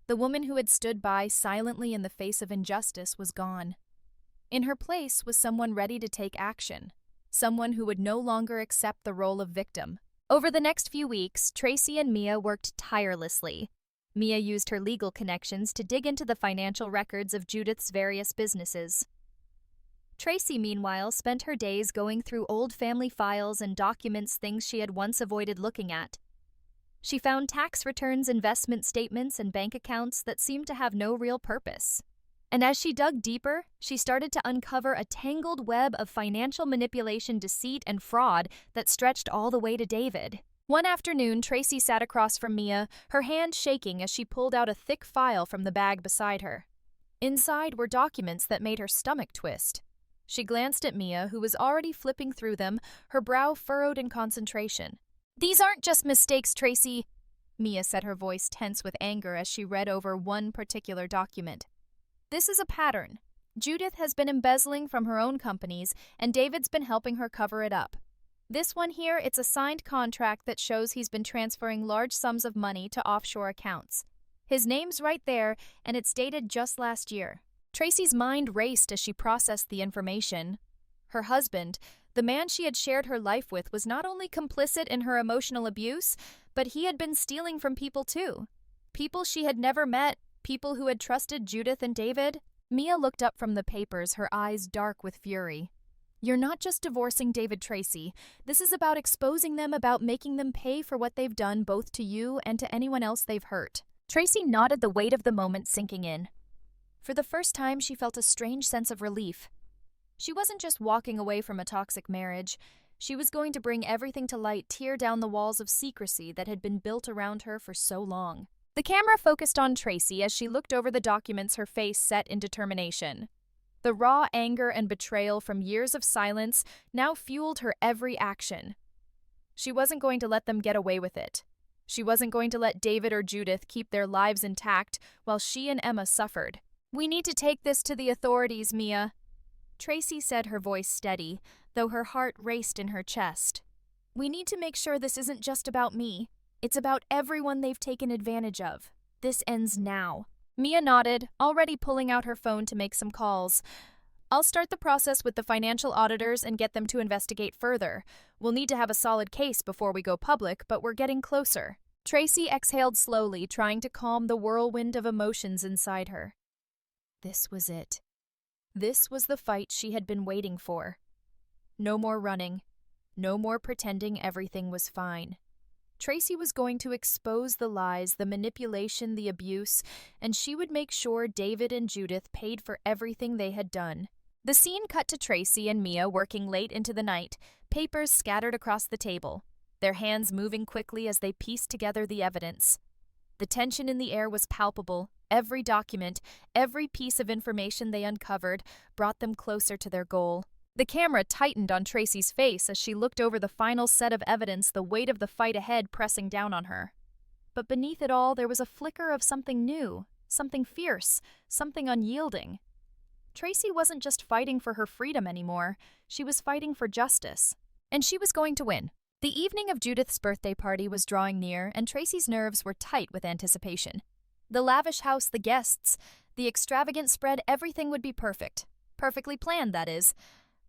The woman who had stood by silently in the face of injustice was gone. In her place was someone ready to take action, someone who would no longer accept the role of victim. Over the next few weeks, Tracy and Mia worked tirelessly. Mia used her legal connections to dig into the financial records of Judith's various businesses. Tracy, meanwhile, spent her days going through old family files and documents, things she had once avoided looking at. She found tax returns, investment statements, and bank accounts that seemed to have no real purpose. And as she dug deeper, she started to uncover a tangled web of financial manipulation, deceit, and fraud that stretched all the way to David. One afternoon, Tracy sat across from Mia, her hand shaking as she pulled out a thick file from the bag beside her. Inside were documents that made her stomach twist. She glanced at Mia, who was already flipping through them, her brow furrowed in concentration. "These aren't just mistakes, Tracy," Mia said, her voice tense with anger as she read over one particular document. "This is a pattern. Judith has been embezzling from her own companies, and David's been helping her cover it up. This one here, it's a signed contract that shows he's been transferring large sums of money to offshore accounts. His name's right there, and it's dated just last year." Tracy's mind raced as she processed the information. Her husband, the man she had shared her life with, was not only complicit in her emotional abuse, but he had been stealing from people too. People she had never met, people who had trusted Judith and David. Mia looked up from the papers, her eyes dark with fury. "You're not just divorcing David, Tracy. This is about exposing them, about making them pay for what they've done both to you and to anyone else they've hurt." Tracy nodded, the weight of the moment sinking in. For the first time, she felt a strange sense of relief. She wasn't just walking away from a toxic marriage. She was going to bring everything to light, tear down the walls of secrecy that had been built around her for so long. The camera focused on Tracy as she looked over the documents, her face set in determination. The raw anger and betrayal from years of silence now fueled her every action. She wasn't going to let them get away with it. She wasn't going to let David or Judith keep their lives intact while she and Emma suffered. "We need to take this to the authorities, Mia," Tracy said, her voice steady, though her heart raced in her chest. "We need to make sure this isn't just about me. It's about everyone they've taken advantage of. This ends now." Mia nodded, already pulling out her phone to make some calls. "I'll start the process with the financial auditors and get them to investigate further. We'll need to have a solid case before we go public, but we're getting closer." Tracy exhaled slowly, trying to calm the whirlwind of emotions inside her. This was it. This was the fight she had been waiting for. No more running. No more pretending everything was fine. Tracy was going to expose the lies, the manipulation, the abuse, and she would make sure David and Judith paid for everything they had done. The scene cut to Tracy and Mia working late into the night, papers scattered across the table, their hands moving quickly as they pieced together the evidence. The tension in the air was palpable. Every document, every piece of information they uncovered brought them closer to their goal. The camera tightened on Tracy's face as she looked over the final set of evidence, the weight of the fight ahead pressing down on her. But beneath it all, there was a flicker of something new, something fierce, something unyielding. Tracy wasn't just fighting for her freedom anymore. She was fighting for justice. And she was going to win. The evening of Judith's birthday party was drawing near, and Tracy's nerves were tight with anticipation. The lavish house, the guests, the extravagant spread, everything would be perfect. Perfectly planned, that is.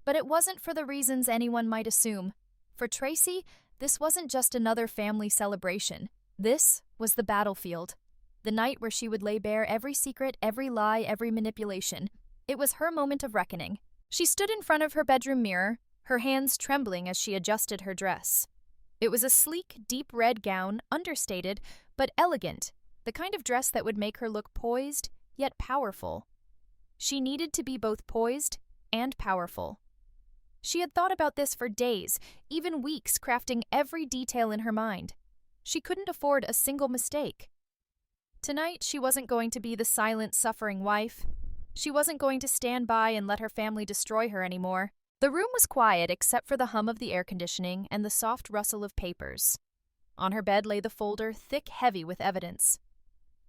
But it wasn't for the reasons anyone might assume. For Tracy, this wasn't just another family celebration. This was the battlefield. The night where she would lay bare every secret, every lie, every manipulation. It was her moment of reckoning. She stood in front of her bedroom mirror, her hands trembling as she adjusted her dress. It was a sleek, deep red gown, understated, but elegant, the kind of dress that would make her look poised, yet powerful. She needed to be both poised and powerful. She had thought about this for days, even weeks, crafting every detail in her mind. She couldn't afford a single mistake. Tonight, she wasn't going to be the silent, suffering wife. She wasn't going to stand by and let her family destroy her anymore. The room was quiet except for the hum of the air conditioning and the soft rustle of papers. On her bed lay the folder, thick, heavy with evidence.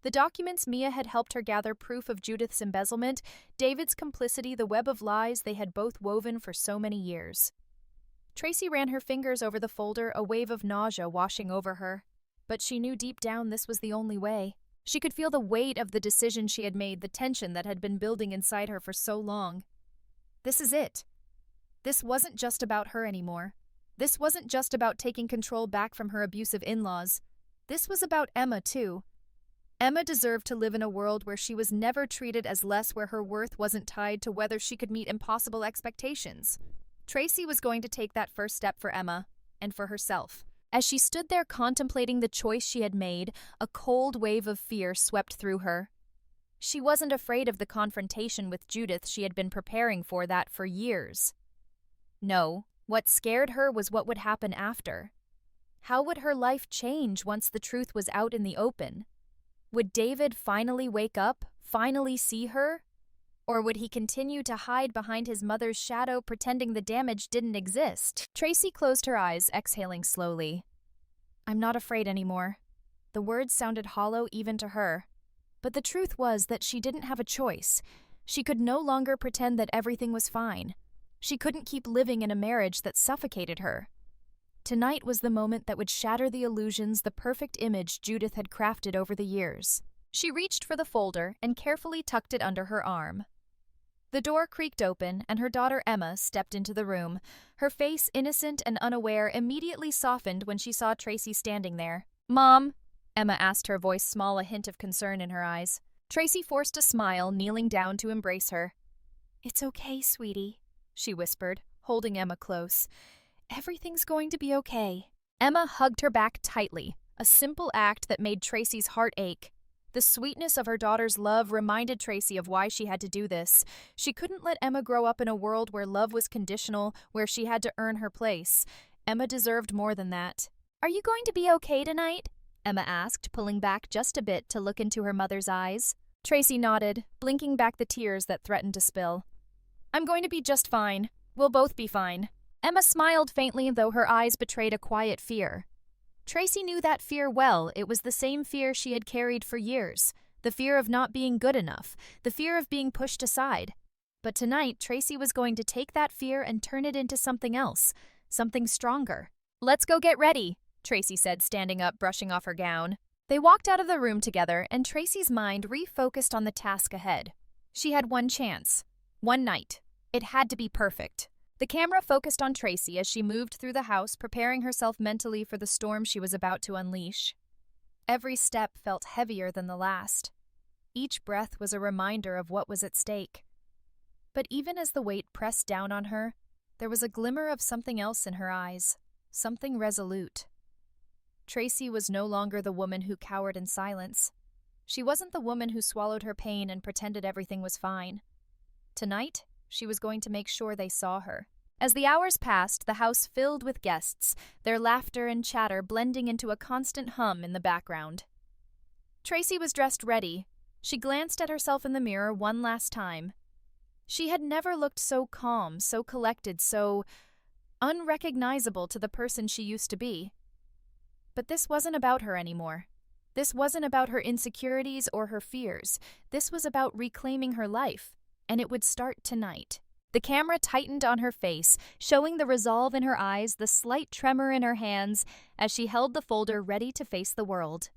The documents Mia had helped her gather, proof of Judith's embezzlement, David's complicity, the web of lies they had both woven for so many years. Tracy ran her fingers over the folder, a wave of nausea washing over her. But she knew deep down this was the only way. She could feel the weight of the decision she had made, the tension that had been building inside her for so long. This is it. This wasn't just about her anymore. This wasn't just about taking control back from her abusive in-laws. This was about Emma, too. Emma deserved to live in a world where she was never treated as less, where her worth wasn't tied to whether she could meet impossible expectations. Tracy was going to take that first step for Emma, and for herself. As she stood there contemplating the choice she had made, a cold wave of fear swept through her. She wasn't afraid of the confrontation with Judith. She had been preparing for that for years. No, what scared her was what would happen after. How would her life change once the truth was out in the open? Would David finally wake up, finally see her? Or would he continue to hide behind his mother's shadow, pretending the damage didn't exist? Tracy closed her eyes, exhaling slowly. "I'm not afraid anymore." The words sounded hollow even to her. But the truth was that she didn't have a choice. She could no longer pretend that everything was fine. She couldn't keep living in a marriage that suffocated her. Tonight was the moment that would shatter the illusions, the perfect image Judith had crafted over the years. She reached for the folder and carefully tucked it under her arm. The door creaked open, and her daughter Emma stepped into the room. Her face, innocent and unaware, immediately softened when she saw Tracy standing there. "Mom?" Emma asked, her voice small, a hint of concern in her eyes. Tracy forced a smile, kneeling down to embrace her. "It's okay, sweetie," she whispered, holding Emma close. "Everything's going to be okay." Emma hugged her back tightly, a simple act that made Tracy's heart ache. The sweetness of her daughter's love reminded Tracy of why she had to do this. She couldn't let Emma grow up in a world where love was conditional, where she had to earn her place. Emma deserved more than that. "Are you going to be okay tonight?" Emma asked, pulling back just a bit to look into her mother's eyes. Tracy nodded, blinking back the tears that threatened to spill. "I'm going to be just fine. We'll both be fine." Emma smiled faintly, though her eyes betrayed a quiet fear. Tracy knew that fear well. It was the same fear she had carried for years. The fear of not being good enough. The fear of being pushed aside. But tonight, Tracy was going to take that fear and turn it into something else. Something stronger. "Let's go get ready," Tracy said, standing up, brushing off her gown. They walked out of the room together, and Tracy's mind refocused on the task ahead. She had one chance. One night. It had to be perfect. The camera focused on Tracy as she moved through the house, preparing herself mentally for the storm she was about to unleash. Every step felt heavier than the last. Each breath was a reminder of what was at stake. But even as the weight pressed down on her, there was a glimmer of something else in her eyes, something resolute. Tracy was no longer the woman who cowered in silence. She wasn't the woman who swallowed her pain and pretended everything was fine. Tonight, she was going to make sure they saw her. As the hours passed, the house filled with guests, their laughter and chatter blending into a constant hum in the background. Tracy was dressed ready. She glanced at herself in the mirror one last time. She had never looked so calm, so collected, so unrecognizable to the person she used to be. But this wasn't about her anymore. This wasn't about her insecurities or her fears. This was about reclaiming her life. And it would start tonight. The camera tightened on her face, showing the resolve in her eyes, the slight tremor in her hands, as she held the folder ready to face the world.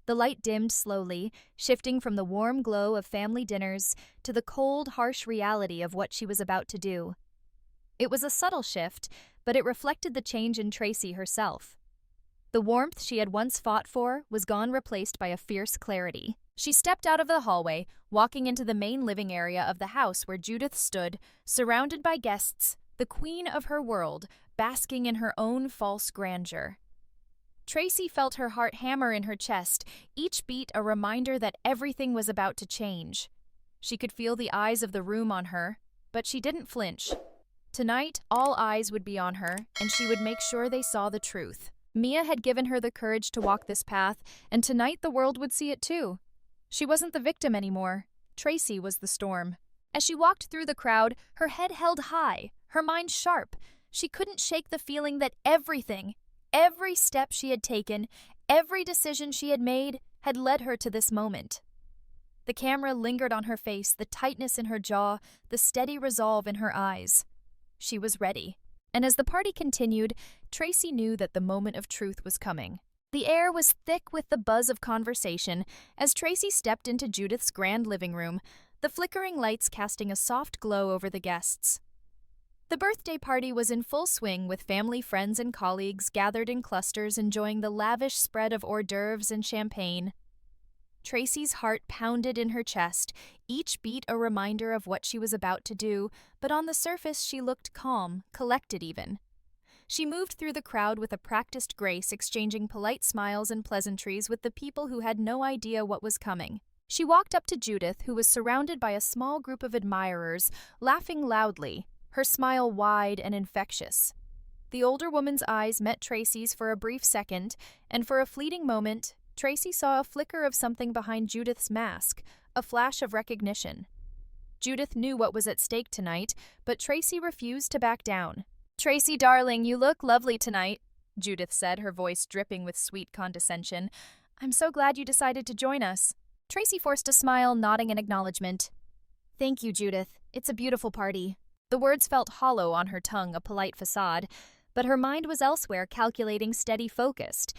The light dimmed slowly, shifting from the warm glow of family dinners to the cold, harsh reality of what she was about to do. It was a subtle shift, but it reflected the change in Tracy herself. The warmth she had once fought for was gone, replaced by a fierce clarity. She stepped out of the hallway, walking into the main living area of the house where Judith stood, surrounded by guests, the queen of her world, basking in her own false grandeur. Tracy felt her heart hammer in her chest, each beat a reminder that everything was about to change. She could feel the eyes of the room on her, but she didn't flinch. Tonight, all eyes would be on her, and she would make sure they saw the truth. Mia had given her the courage to walk this path, and tonight the world would see it too. She wasn't the victim anymore. Tracy was the storm. As she walked through the crowd, her head held high, her mind sharp. She couldn't shake the feeling that every step she had taken, every decision she had made, had led her to this moment. The camera lingered on her face, the tightness in her jaw, the steady resolve in her eyes. She was ready. And as the party continued, Tracy knew that the moment of truth was coming. The air was thick with the buzz of conversation as Tracy stepped into Judith's grand living room, the flickering lights casting a soft glow over the guests. The birthday party was in full swing with family, friends, and colleagues gathered in clusters enjoying the lavish spread of hors d'oeuvres and champagne. Tracy's heart pounded in her chest, each beat a reminder of what she was about to do, but on the surface she looked calm, collected even. She moved through the crowd with a practiced grace, exchanging polite smiles and pleasantries with the people who had no idea what was coming. She walked up to Judith, who was surrounded by a small group of admirers, laughing loudly, her smile wide and infectious. The older woman's eyes met Tracy's for a brief second, and for a fleeting moment, Tracy saw a flicker of something behind Judith's mask, a flash of recognition. Judith knew what was at stake tonight, but Tracy refused to back down. "Tracy, darling, you look lovely tonight," Judith said, her voice dripping with sweet condescension. "I'm so glad you decided to join us." Tracy forced a smile, nodding in acknowledgement. "Thank you, Judith. It's a beautiful party." The words felt hollow on her tongue, a polite facade, but her mind was elsewhere, calculating, steady, focused.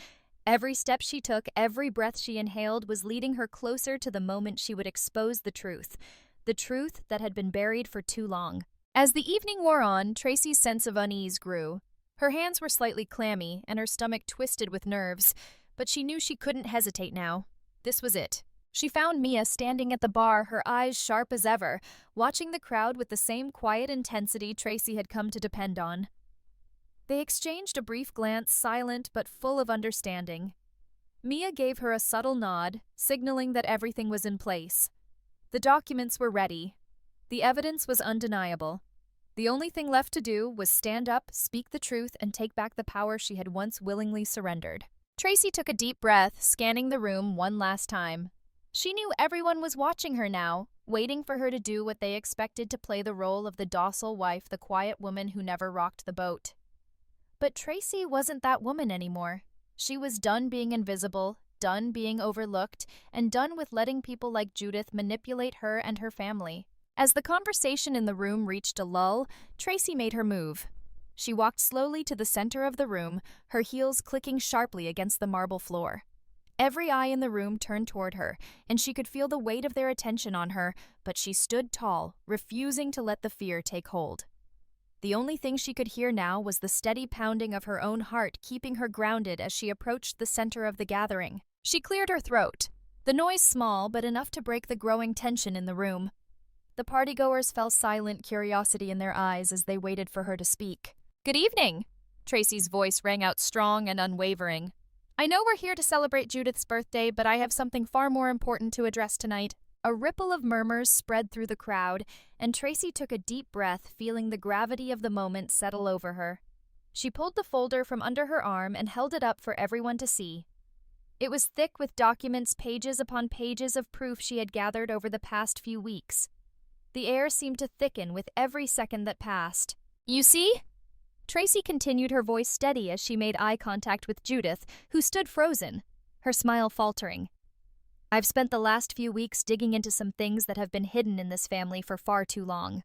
Every step she took, every breath she inhaled was leading her closer to the moment she would expose the truth that had been buried for too long. As the evening wore on, Tracy's sense of unease grew. Her hands were slightly clammy, and her stomach twisted with nerves, but she knew she couldn't hesitate now. This was it. She found Mia standing at the bar, her eyes sharp as ever, watching the crowd with the same quiet intensity Tracy had come to depend on. They exchanged a brief glance, silent but full of understanding. Mia gave her a subtle nod, signaling that everything was in place. The documents were ready. The evidence was undeniable. The only thing left to do was stand up, speak the truth, and take back the power she had once willingly surrendered. Tracy took a deep breath, scanning the room one last time. She knew everyone was watching her now, waiting for her to do what they expected, to play the role of the docile wife, the quiet woman who never rocked the boat. But Tracy wasn't that woman anymore. She was done being invisible, done being overlooked, and done with letting people like Judith manipulate her and her family. As the conversation in the room reached a lull, Tracy made her move. She walked slowly to the center of the room, her heels clicking sharply against the marble floor. Every eye in the room turned toward her, and she could feel the weight of their attention on her, but she stood tall, refusing to let the fear take hold. The only thing she could hear now was the steady pounding of her own heart, keeping her grounded as she approached the center of the gathering. She cleared her throat, the noise small but enough to break the growing tension in the room. The partygoers fell silent, curiosity in their eyes as they waited for her to speak. "Good evening!" Tracy's voice rang out strong and unwavering. "I know we're here to celebrate Judith's birthday, but I have something far more important to address tonight." A ripple of murmurs spread through the crowd, and Tracy took a deep breath, feeling the gravity of the moment settle over her. She pulled the folder from under her arm and held it up for everyone to see. It was thick with documents, pages upon pages of proof she had gathered over the past few weeks. The air seemed to thicken with every second that passed. "You see?" Tracy continued, her voice steady as she made eye contact with Judith, who stood frozen, her smile faltering. "I've spent the last few weeks digging into some things that have been hidden in this family for far too long.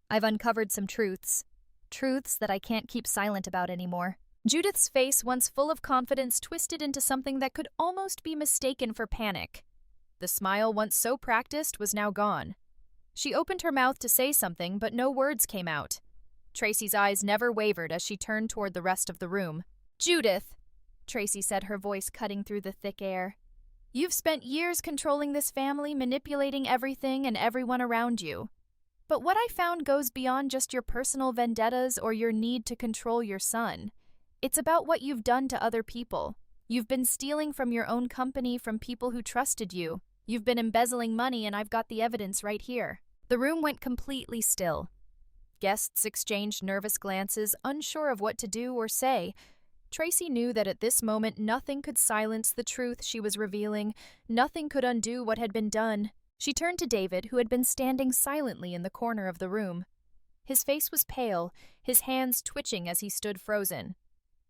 I've uncovered some truths that I can't keep silent about anymore." Judith's face, once full of confidence, twisted into something that could almost be mistaken for panic. The smile, once so practiced, was now gone. She opened her mouth to say something, but no words came out. Tracy's eyes never wavered as she turned toward the rest of the room. "Judith," Tracy said, her voice cutting through the thick air, "you've spent years controlling this family, manipulating everything and everyone around you. But what I found goes beyond just your personal vendettas or your need to control your son. It's about what you've done to other people. You've been stealing from your own company from people who trusted you. You've been embezzling money, and I've got the evidence right here. The room went completely still. Guests exchanged nervous glances, unsure of what to do or say. Tracy knew that at this moment nothing could silence the truth she was revealing, nothing could undo what had been done. She turned to David, who had been standing silently in the corner of the room. His face was pale, his hands twitching as he stood frozen.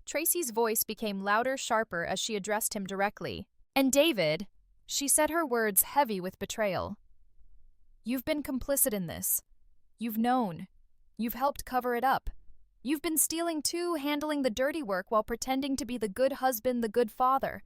Tracy's voice became louder, sharper as she addressed him directly. "And David," she said, her words heavy with betrayal, "you've been complicit in this. You've known. You've helped cover it up. You've been stealing too, handling the dirty work while pretending to be the good husband, the good father.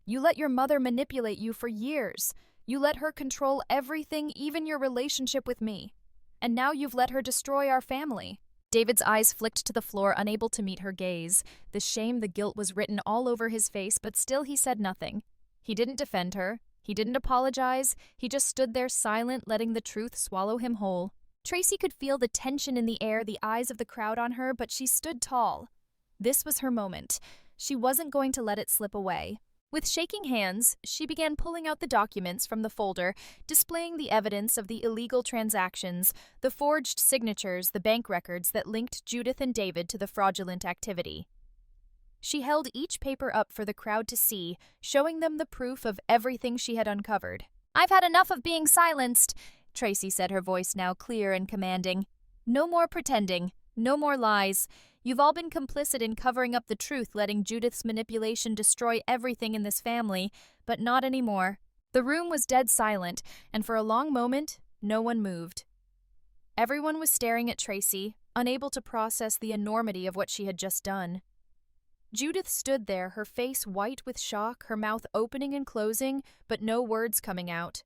You let your mother manipulate you for years. You let her control everything, even your relationship with me. And now you've let her destroy our family." David's eyes flicked to the floor, unable to meet her gaze. The shame, the guilt was written all over his face, but still he said nothing. He didn't defend her. He didn't apologize. He just stood there silent, letting the truth swallow him whole. Tracy could feel the tension in the air, the eyes of the crowd on her, but she stood tall. This was her moment. She wasn't going to let it slip away. With shaking hands, she began pulling out the documents from the folder, displaying the evidence of the illegal transactions, the forged signatures, the bank records that linked Judith and David to the fraudulent activity. She held each paper up for the crowd to see, showing them the proof of everything she had uncovered. "I've had enough of being silenced," Tracy said, her voice now clear and commanding. "No more pretending. No more lies. You've all been complicit in covering up the truth, letting Judith's manipulation destroy everything in this family, but not anymore." The room was dead silent, and for a long moment, no one moved. Everyone was staring at Tracy, unable to process the enormity of what she had just done. Judith stood there, her face white with shock, her mouth opening and closing, but no words coming out.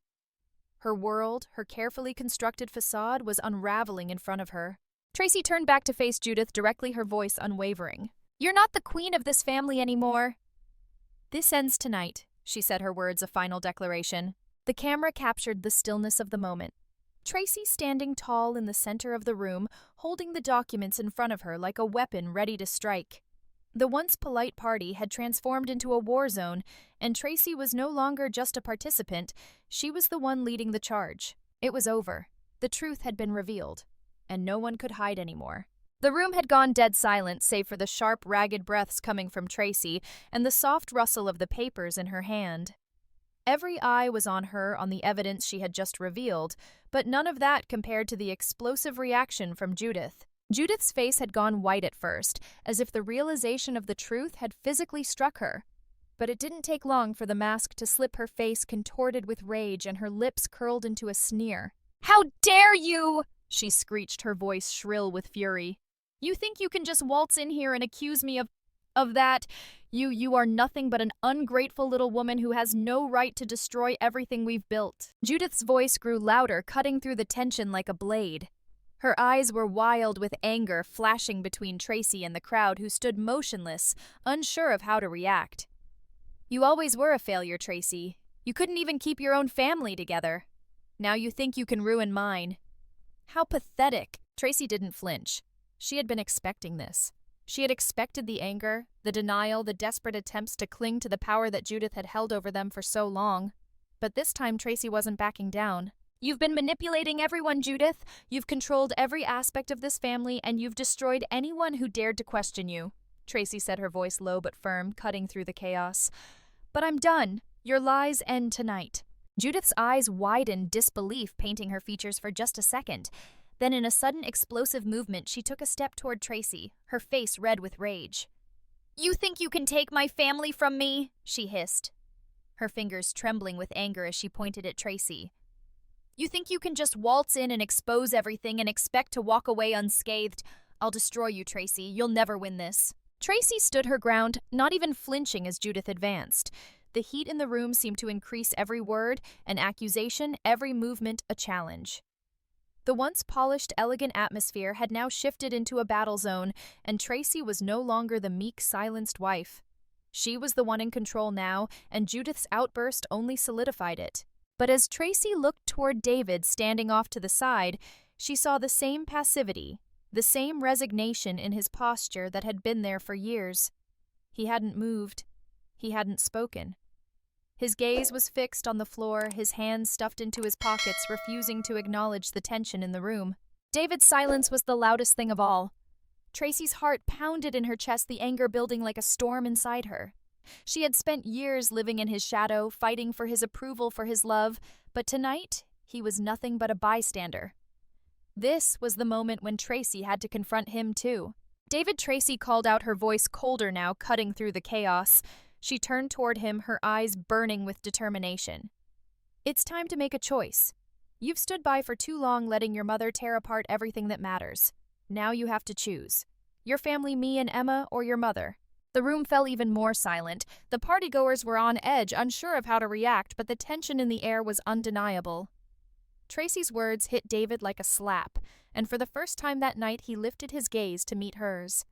Her world, her carefully constructed facade, was unraveling in front of her. Tracy turned back to face Judith directly, her voice unwavering. "You're not the queen of this family anymore." "This ends tonight," she said, her words a final declaration. The camera captured the stillness of the moment. Tracy standing tall in the center of the room, holding the documents in front of her like a weapon ready to strike. The once polite party had transformed into a war zone, and Tracy was no longer just a participant, she was the one leading the charge. It was over. The truth had been revealed, and no one could hide anymore. The room had gone dead silent, save for the sharp, ragged breaths coming from Tracy and the soft rustle of the papers in her hand. Every eye was on her, on the evidence she had just revealed, but none of that compared to the explosive reaction from Judith. Judith's face had gone white at first, as if the realization of the truth had physically struck her. But it didn't take long for the mask to slip, her face contorted with rage and her lips curled into a sneer. "How dare you!" she screeched, her voice shrill with fury. "You think you can just waltz in here and accuse me of that? You are nothing but an ungrateful little woman who has no right to destroy everything we've built." Judith's voice grew louder, cutting through the tension like a blade. Her eyes were wild with anger, flashing between Tracy and the crowd, who stood motionless, unsure of how to react. "You always were a failure, Tracy. You couldn't even keep your own family together. Now you think you can ruin mine. How pathetic." Tracy didn't flinch. She had been expecting this. She had expected the anger, the denial, the desperate attempts to cling to the power that Judith had held over them for so long. But this time Tracy wasn't backing down. "You've been manipulating everyone, Judith. You've controlled every aspect of this family, and you've destroyed anyone who dared to question you," Tracy said, her voice low but firm, cutting through the chaos. "But I'm done. Your lies end tonight." Judith's eyes widened, disbelief painting her features for just a second. Then in a sudden explosive movement, she took a step toward Tracy, her face red with rage. "You think you can take my family from me?" she hissed, her fingers trembling with anger as she pointed at Tracy. "You think you can just waltz in and expose everything and expect to walk away unscathed? I'll destroy you, Tracy. You'll never win this." Tracy stood her ground, not even flinching as Judith advanced. The heat in the room seemed to increase, every word an accusation, every movement a challenge. The once polished, elegant atmosphere had now shifted into a battle zone, and Tracy was no longer the meek, silenced wife. She was the one in control now, and Judith's outburst only solidified it. But as Tracy looked toward David standing off to the side, She saw the same passivity, the same resignation in his posture that had been there for years. He hadn't moved. He hadn't spoken. His gaze was fixed on the floor, his hands stuffed into his pockets, refusing to acknowledge the tension in the room. David's silence was the loudest thing of all. Tracy's heart pounded in her chest, the anger building like a storm inside her. She had spent years living in his shadow, fighting for his approval, for his love, but tonight he was nothing but a bystander. This was the moment when Tracy had to confront him too. David, Tracy called out, her voice colder now, cutting through the chaos. She turned toward him, her eyes burning with determination. It's time to make a choice. You've stood by for too long, letting your mother tear apart everything that matters. Now you have to choose. Your family, me and Emma, or your mother. The room fell even more silent. The partygoers were on edge, unsure of how to react, but the tension in the air was undeniable. Tracy's words hit David like a slap, and for the first time that night he lifted his gaze to meet hers.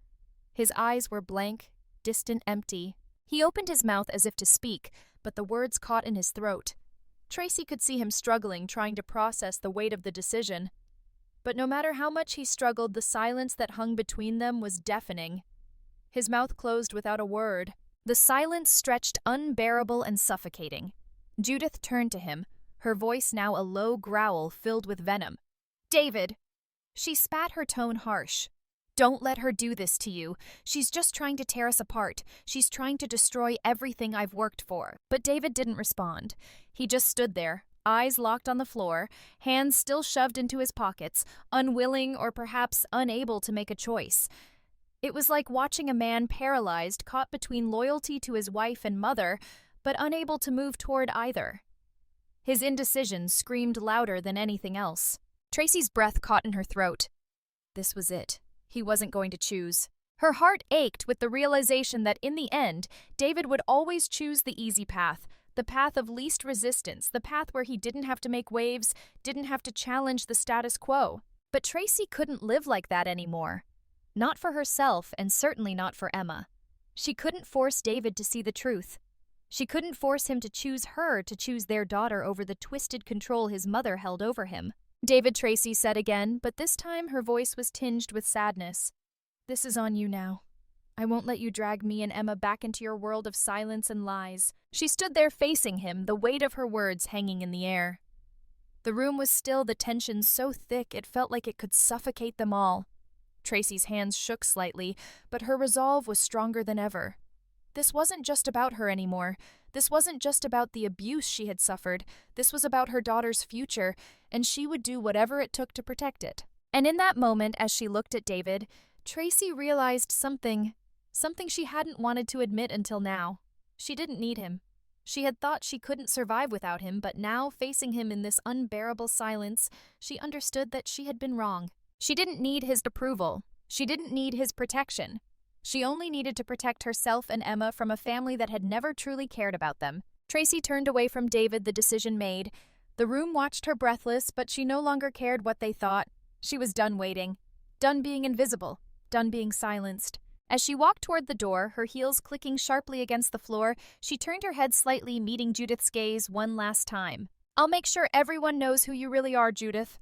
His eyes were blank, distant, empty. He opened his mouth as if to speak, but the words caught in his throat. Tracy could see him struggling, trying to process the weight of the decision. But no matter how much he struggled, the silence that hung between them was deafening. His mouth closed without a word. The silence stretched unbearable and suffocating. Judith turned to him, her voice now a low growl filled with venom. "David!" She spat, her tone harsh. "Don't let her do this to you. She's just trying to tear us apart. She's trying to destroy everything I've worked for." But David didn't respond. He just stood there, eyes locked on the floor, hands still shoved into his pockets, unwilling or perhaps unable to make a choice. It was like watching a man paralyzed, caught between loyalty to his wife and mother, but unable to move toward either. His indecision screamed louder than anything else. Tracy's breath caught in her throat. This was it. He wasn't going to choose. Her heart ached with the realization that in the end, David would always choose the easy path, the path of least resistance, the path where he didn't have to make waves, didn't have to challenge the status quo. But Tracy couldn't live like that anymore. Not for herself, and certainly not for Emma. She couldn't force David to see the truth. She couldn't force him to choose her, to choose their daughter over the twisted control his mother held over him. "David," Tracy said again, but this time her voice was tinged with sadness. "This is on you now. I won't let you drag me and Emma back into your world of silence and lies." She stood there facing him, the weight of her words hanging in the air. The room was still, the tension so thick it felt like it could suffocate them all. Tracy's hands shook slightly, but her resolve was stronger than ever. This wasn't just about her anymore. This wasn't just about the abuse she had suffered. This was about her daughter's future, and she would do whatever it took to protect it. And in that moment, as she looked at David, Tracy realized something she hadn't wanted to admit until now. She didn't need him. She had thought she couldn't survive without him, but now, facing him in this unbearable silence, she understood that she had been wrong. She didn't need his approval. She didn't need his protection. She only needed to protect herself and Emma from a family that had never truly cared about them. Tracy turned away from David, the decision made. The room watched her breathless, but she no longer cared what they thought. She was done waiting, done being invisible, done being silenced. As she walked toward the door, her heels clicking sharply against the floor, she turned her head slightly, meeting Judith's gaze one last time. "I'll make sure everyone knows who you really are, Judith.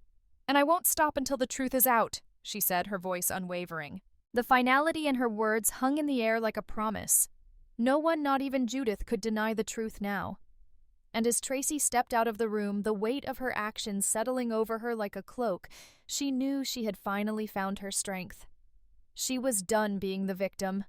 And I won't stop until the truth is out," she said, her voice unwavering. The finality in her words hung in the air like a promise. No one, not even Judith, could deny the truth now. And as Tracy stepped out of the room, the weight of her actions settling over her like a cloak, she knew she had finally found her strength. She was done being the victim.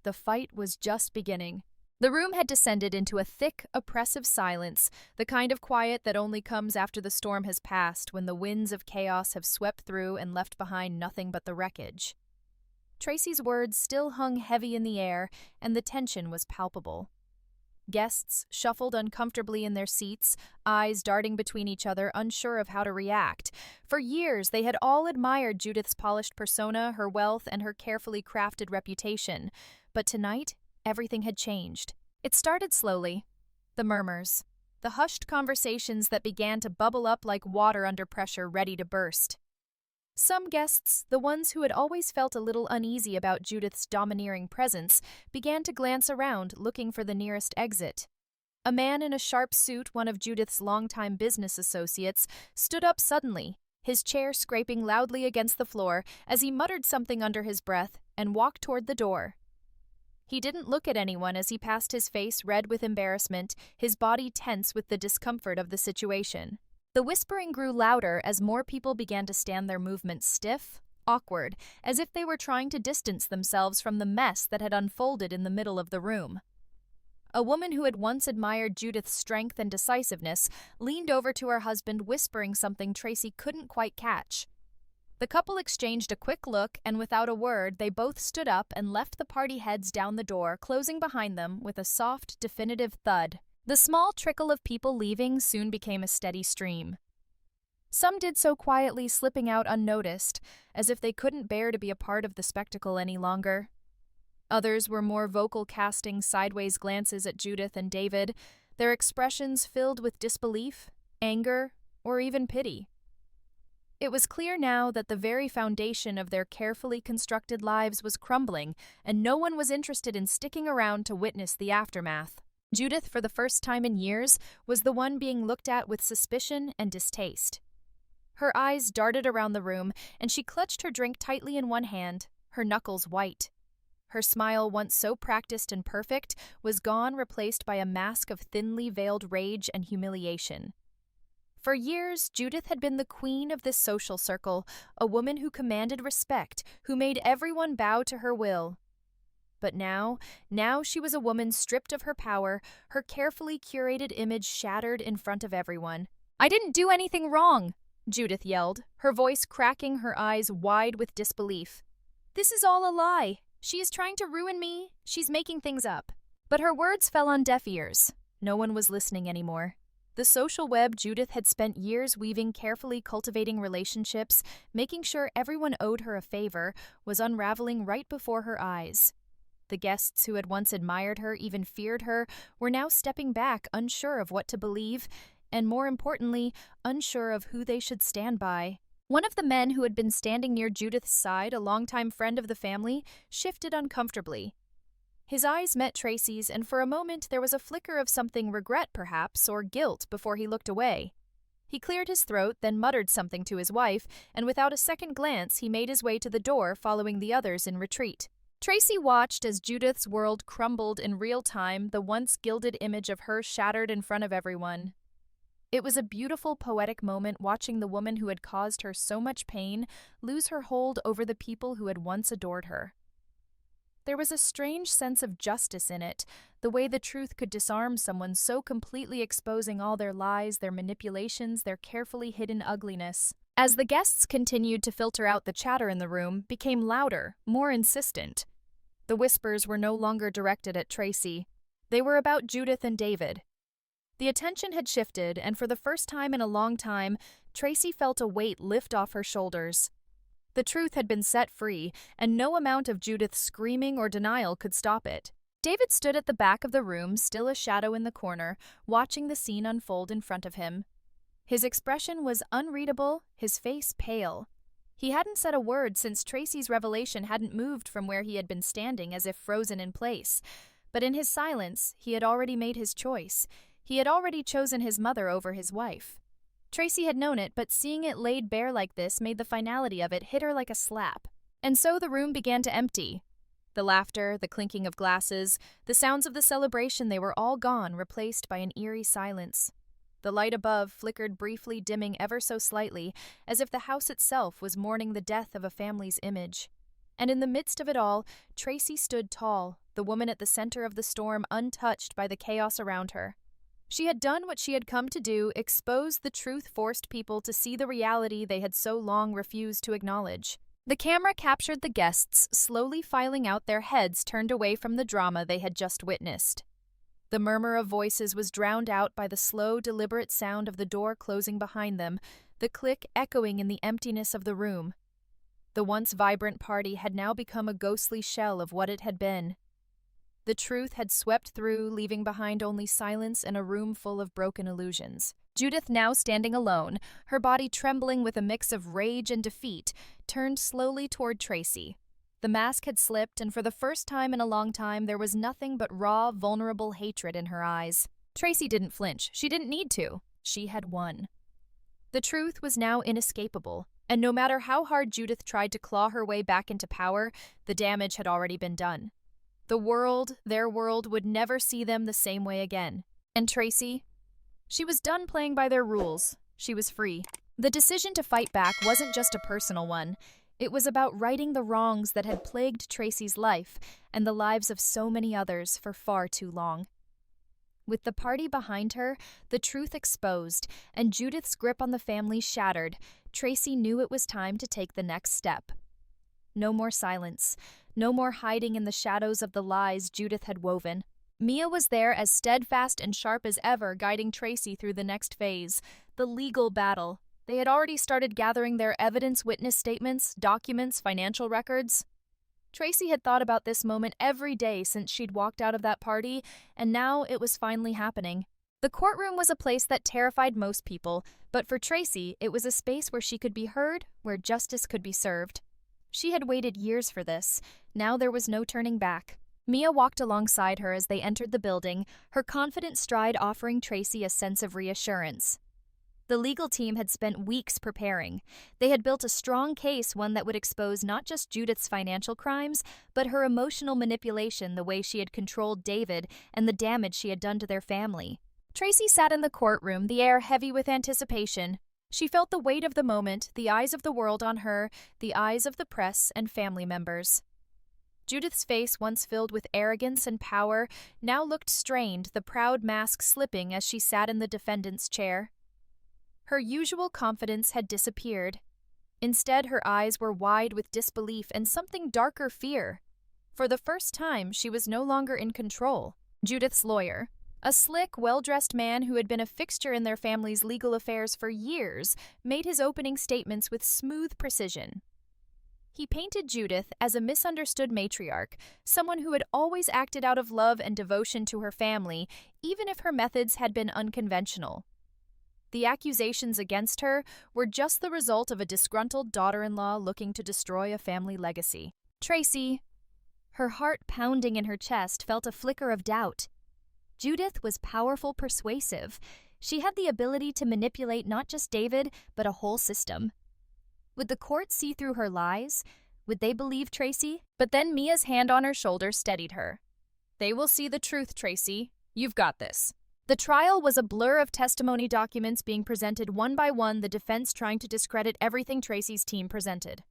The fight was just beginning. The room had descended into a thick, oppressive silence, the kind of quiet that only comes after the storm has passed, when the winds of chaos have swept through and left behind nothing but the wreckage. Tracy's words still hung heavy in the air, and the tension was palpable. Guests shuffled uncomfortably in their seats, eyes darting between each other, unsure of how to react. For years, they had all admired Judith's polished persona, her wealth, and her carefully crafted reputation. But tonight, everything had changed. It started slowly. The murmurs. The hushed conversations that began to bubble up like water under pressure, ready to burst. Some guests, the ones who had always felt a little uneasy about Judith's domineering presence, began to glance around, looking for the nearest exit. A man in a sharp suit, one of Judith's longtime business associates, stood up suddenly, his chair scraping loudly against the floor as he muttered something under his breath and walked toward the door. He didn't look at anyone as he passed, his face red with embarrassment, his body tense with the discomfort of the situation. The whispering grew louder as more people began to stand, their movements stiff, awkward, as if they were trying to distance themselves from the mess that had unfolded in the middle of the room. A woman who had once admired Judith's strength and decisiveness leaned over to her husband, whispering something Tracy couldn't quite catch. The couple exchanged a quick look, and without a word, they both stood up and left the party, heads down the door, closing behind them with a soft, definitive thud. The small trickle of people leaving soon became a steady stream. Some did so quietly, slipping out unnoticed, as if they couldn't bear to be a part of the spectacle any longer. Others were more vocal, casting sideways glances at Judith and David, their expressions filled with disbelief, anger, or even pity. It was clear now that the very foundation of their carefully constructed lives was crumbling, and no one was interested in sticking around to witness the aftermath. Judith, for the first time in years, was the one being looked at with suspicion and distaste. Her eyes darted around the room, and she clutched her drink tightly in one hand, her knuckles white. Her smile, once so practiced and perfect, was gone, replaced by a mask of thinly veiled rage and humiliation. For years, Judith had been the queen of this social circle, a woman who commanded respect, who made everyone bow to her will. But now she was a woman stripped of her power, her carefully curated image shattered in front of everyone. "I didn't do anything wrong," Judith yelled, her voice cracking, her eyes wide with disbelief. "This is all a lie. She is trying to ruin me. She's making things up." But her words fell on deaf ears. No one was listening anymore. The social web Judith had spent years weaving, carefully cultivating relationships, making sure everyone owed her a favor, was unraveling right before her eyes. The guests who had once admired her, even feared her, were now stepping back, unsure of what to believe, and more importantly, unsure of who they should stand by. One of the men who had been standing near Judith's side, a longtime friend of the family, shifted uncomfortably. His eyes met Tracy's, and for a moment there was a flicker of something, regret perhaps, or guilt, before he looked away. He cleared his throat, then muttered something to his wife, and without a second glance he made his way to the door, following the others in retreat. Tracy watched as Judith's world crumbled in real time, the once gilded image of her shattered in front of everyone. It was a beautiful, poetic moment, watching the woman who had caused her so much pain lose her hold over the people who had once adored her. There was a strange sense of justice in it, the way the truth could disarm someone so completely, exposing all their lies, their manipulations, their carefully hidden ugliness. As the guests continued to filter out, the chatter in the room became louder, more insistent. The whispers were no longer directed at Tracy. They were about Judith and David. The attention had shifted, and for the first time in a long time, Tracy felt a weight lift off her shoulders. The truth had been set free, and no amount of Judith's screaming or denial could stop it. David stood at the back of the room, still a shadow in the corner, watching the scene unfold in front of him. His expression was unreadable, his face pale. He hadn't said a word since Tracy's revelation, hadn't moved from where he had been standing as if frozen in place. But in his silence, he had already made his choice. He had already chosen his mother over his wife. Tracy had known it, but seeing it laid bare like this made the finality of it hit her like a slap. And so the room began to empty. The laughter, the clinking of glasses, the sounds of the celebration, they were all gone, replaced by an eerie silence. The light above flickered briefly, dimming ever so slightly, as if the house itself was mourning the death of a family's image. And in the midst of it all, Tracy stood tall, the woman at the center of the storm, untouched by the chaos around her. She had done what she had come to do, exposed the truth, forced people to see the reality they had so long refused to acknowledge. The camera captured the guests slowly filing out, their heads turned away from the drama they had just witnessed. The murmur of voices was drowned out by the slow, deliberate sound of the door closing behind them, the click echoing in the emptiness of the room. The once vibrant party had now become a ghostly shell of what it had been. The truth had swept through, leaving behind only silence and a room full of broken illusions. Judith, now standing alone, her body trembling with a mix of rage and defeat, turned slowly toward Tracy. The mask had slipped, and for the first time in a long time, there was nothing but raw, vulnerable hatred in her eyes. Tracy didn't flinch. She didn't need to. She had won. The truth was now inescapable, and no matter how hard Judith tried to claw her way back into power, the damage had already been done. The world, their world, would never see them the same way again. And Tracy? She was done playing by their rules. She was free. The decision to fight back wasn't just a personal one. It was about righting the wrongs that had plagued Tracy's life and the lives of so many others for far too long. With the party behind her, the truth exposed, and Judith's grip on the family shattered, Tracy knew it was time to take the next step. No more silence. No more hiding in the shadows of the lies Judith had woven. Mia was there as steadfast and sharp as ever, guiding Tracy through the next phase, the legal battle. They had already started gathering their evidence, witness statements, documents, financial records. Tracy had thought about this moment every day since she'd walked out of that party, and now it was finally happening. The courtroom was a place that terrified most people, but for Tracy, it was a space where she could be heard, where justice could be served. She had waited years for this. Now there was no turning back. Mia walked alongside her as they entered the building, her confident stride offering Tracy a sense of reassurance. The legal team had spent weeks preparing. They had built a strong case, one that would expose not just Judith's financial crimes, but her emotional manipulation, the way she had controlled David, and the damage she had done to their family. Tracy sat in the courtroom, the air heavy with anticipation. She felt the weight of the moment, the eyes of the world on her, the eyes of the press and family members. Judith's face, once filled with arrogance and power, now looked strained, the proud mask slipping as she sat in the defendant's chair. Her usual confidence had disappeared. Instead, her eyes were wide with disbelief and something darker fear. For the first time, she was no longer in control. Judith's lawyer, a slick, well-dressed man who had been a fixture in their family's legal affairs for years, made his opening statements with smooth precision. He painted Judith as a misunderstood matriarch, someone who had always acted out of love and devotion to her family, even if her methods had been unconventional. The accusations against her were just the result of a disgruntled daughter-in-law looking to destroy a family legacy. Tracy, her heart pounding in her chest, felt a flicker of doubt. Judith was powerful, persuasive. She had the ability to manipulate not just David, but a whole system. Would the court see through her lies? Would they believe Tracy? But then Mia's hand on her shoulder steadied her. "They will see the truth, Tracy. You've got this." The trial was a blur of testimony documents being presented one by one, the defense trying to discredit everything Tracy's team presented.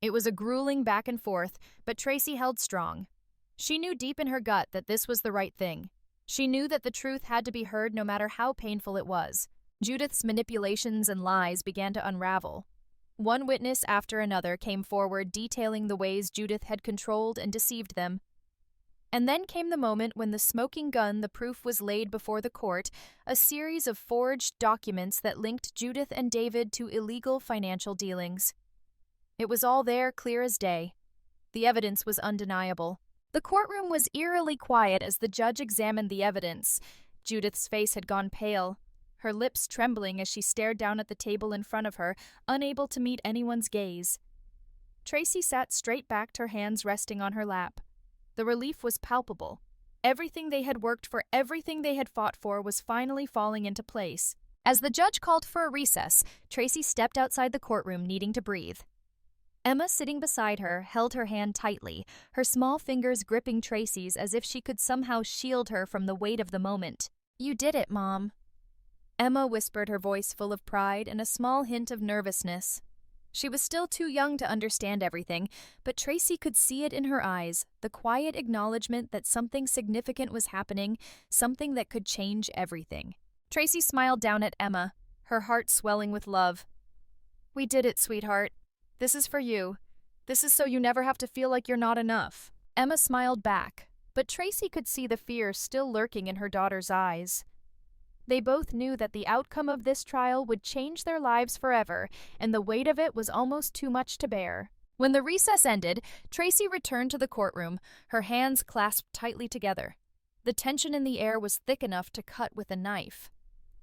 It was a grueling back and forth, but Tracy held strong. She knew deep in her gut that this was the right thing. She knew that the truth had to be heard no matter how painful it was. Judith's manipulations and lies began to unravel. One witness after another came forward detailing the ways Judith had controlled and deceived them. And then came the moment when the smoking gun, the proof was laid before the court, a series of forged documents that linked Judith and David to illegal financial dealings. It was all there, clear as day. The evidence was undeniable. The courtroom was eerily quiet as the judge examined the evidence. Judith's face had gone pale, her lips trembling as she stared down at the table in front of her, unable to meet anyone's gaze. Tracy sat straight back, her hands resting on her lap. The relief was palpable. Everything they had worked for, everything they had fought for, was finally falling into place. As the judge called for a recess, Tracy stepped outside the courtroom, needing to breathe. Emma, sitting beside her, held her hand tightly, her small fingers gripping Tracy's as if she could somehow shield her from the weight of the moment. "You did it, Mom," Emma whispered, her voice full of pride and a small hint of nervousness. She was still too young to understand everything, but Tracy could see it in her eyes, the quiet acknowledgement that something significant was happening, something that could change everything. Tracy smiled down at Emma, her heart swelling with love. "We did it, sweetheart. This is for you. This is so you never have to feel like you're not enough." Emma smiled back, but Tracy could see the fear still lurking in her daughter's eyes. They both knew that the outcome of this trial would change their lives forever, and the weight of it was almost too much to bear. When the recess ended, Tracy returned to the courtroom, her hands clasped tightly together. The tension in the air was thick enough to cut with a knife.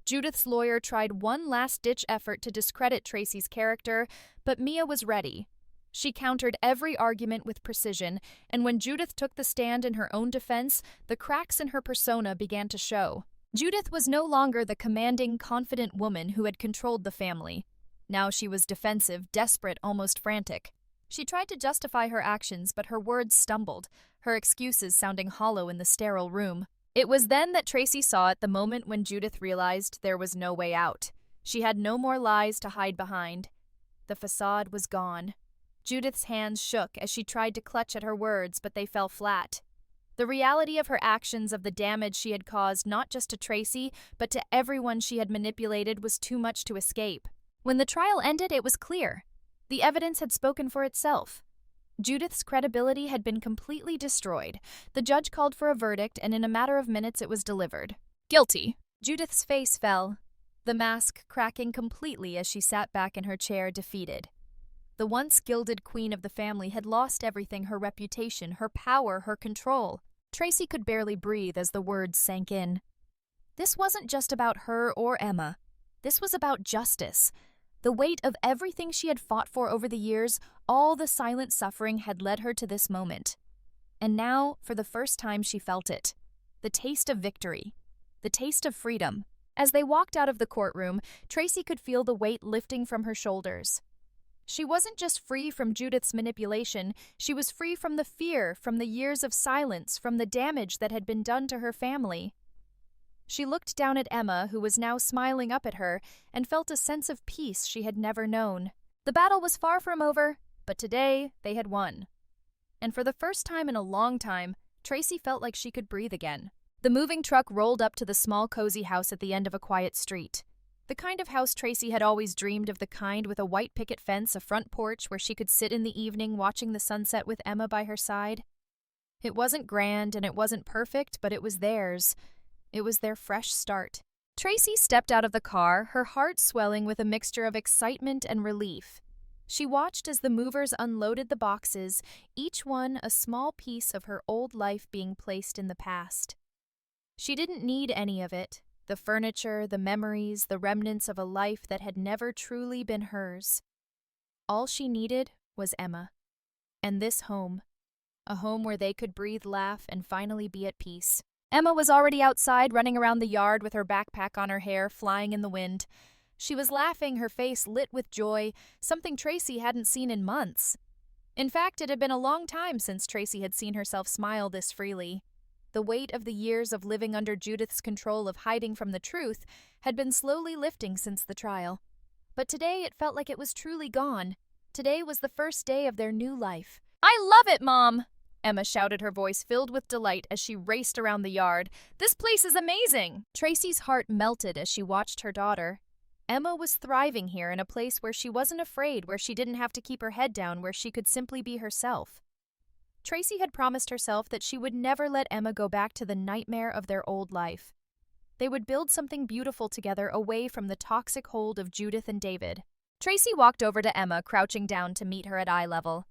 Judith's lawyer tried one last-ditch effort to discredit Tracy's character, but Mia was ready. She countered every argument with precision, and when Judith took the stand in her own defense, the cracks in her persona began to show. Judith was no longer the commanding, confident woman who had controlled the family. Now she was defensive, desperate, almost frantic. She tried to justify her actions, but her words stumbled, her excuses sounding hollow in the sterile room. It was then that Tracy saw it, the moment when Judith realized there was no way out. She had no more lies to hide behind. The facade was gone. Judith's hands shook as she tried to clutch at her words, but they fell flat. The reality of her actions, of the damage she had caused not just to Tracy, but to everyone she had manipulated, was too much to escape. When the trial ended, it was clear. The evidence had spoken for itself. Judith's credibility had been completely destroyed. The judge called for a verdict, and in a matter of minutes it was delivered. Guilty. Judith's face fell, the mask cracking completely as she sat back in her chair, defeated. The once gilded queen of the family had lost everything: her reputation, her power, her control. Tracy could barely breathe as the words sank in. This wasn't just about her or Emma. This was about justice. The weight of everything she had fought for over the years, all the silent suffering, had led her to this moment. And now, for the first time, she felt it. The taste of victory. The taste of freedom. As they walked out of the courtroom, Tracy could feel the weight lifting from her shoulders. She wasn't just free from Judith's manipulation, she was free from the fear, from the years of silence, from the damage that had been done to her family. She looked down at Emma, who was now smiling up at her, and felt a sense of peace she had never known. The battle was far from over, but today they had won. And for the first time in a long time, Tracy felt like she could breathe again. The moving truck rolled up to the small, cozy house at the end of a quiet street. The kind of house Tracy had always dreamed of, the kind with a white picket fence, a front porch where she could sit in the evening watching the sunset with Emma by her side. It wasn't grand and it wasn't perfect, but it was theirs. It was their fresh start. Tracy stepped out of the car, her heart swelling with a mixture of excitement and relief. She watched as the movers unloaded the boxes, each one a small piece of her old life being placed in the past. She didn't need any of it. The furniture, the memories, the remnants of a life that had never truly been hers. All she needed was Emma. And this home. A home where they could breathe, laugh, and finally be at peace. Emma was already outside, running around the yard with her backpack on her hair, flying in the wind. She was laughing, her face lit with joy, something Tracy hadn't seen in months. In fact, it had been a long time since Tracy had seen herself smile this freely. The weight of the years of living under Judith's control, of hiding from the truth, had been slowly lifting since the trial. But today it felt like it was truly gone. Today was the first day of their new life. "I love it, Mom!" Emma shouted, her voice filled with delight as she raced around the yard. "This place is amazing!" Tracy's heart melted as she watched her daughter. Emma was thriving here, in a place where she wasn't afraid, where she didn't have to keep her head down, where she could simply be herself. Tracy had promised herself that she would never let Emma go back to the nightmare of their old life. They would build something beautiful together, away from the toxic hold of Judith and David. Tracy walked over to Emma, crouching down to meet her at eye level.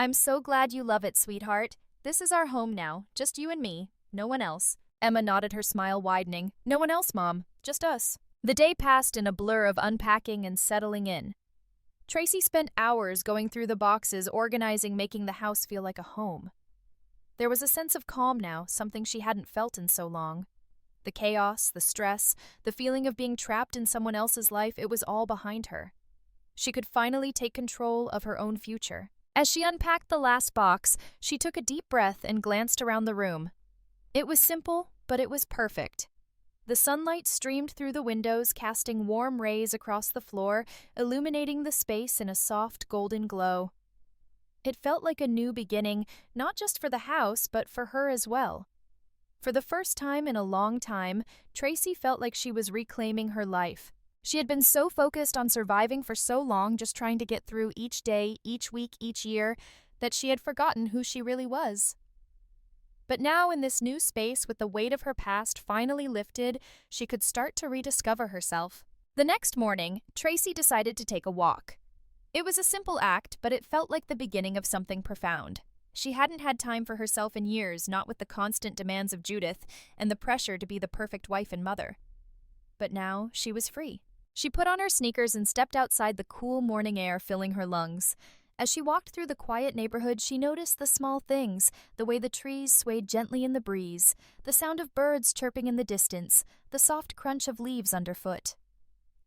"I'm so glad you love it, sweetheart. This is our home now, just you and me, no one else." Emma nodded, her smile widening. "No one else, Mom, just us." The day passed in a blur of unpacking and settling in. Tracy spent hours going through the boxes, organizing, making the house feel like a home. There was a sense of calm now, something she hadn't felt in so long. The chaos, the stress, the feeling of being trapped in someone else's life, it was all behind her. She could finally take control of her own future. As she unpacked the last box, she took a deep breath and glanced around the room. It was simple, but it was perfect. The sunlight streamed through the windows, casting warm rays across the floor, illuminating the space in a soft golden glow. It felt like a new beginning, not just for the house, but for her as well. For the first time in a long time, Tracy felt like she was reclaiming her life. She had been so focused on surviving for so long, just trying to get through each day, each week, each year, that she had forgotten who she really was. But now, in this new space, with the weight of her past finally lifted, she could start to rediscover herself. The next morning, Tracy decided to take a walk. It was a simple act, but it felt like the beginning of something profound. She hadn't had time for herself in years, not with the constant demands of Judith and the pressure to be the perfect wife and mother. But now, she was free. She put on her sneakers and stepped outside, the cool morning air filling her lungs. As she walked through the quiet neighborhood, she noticed the small things, the way the trees swayed gently in the breeze, the sound of birds chirping in the distance, the soft crunch of leaves underfoot.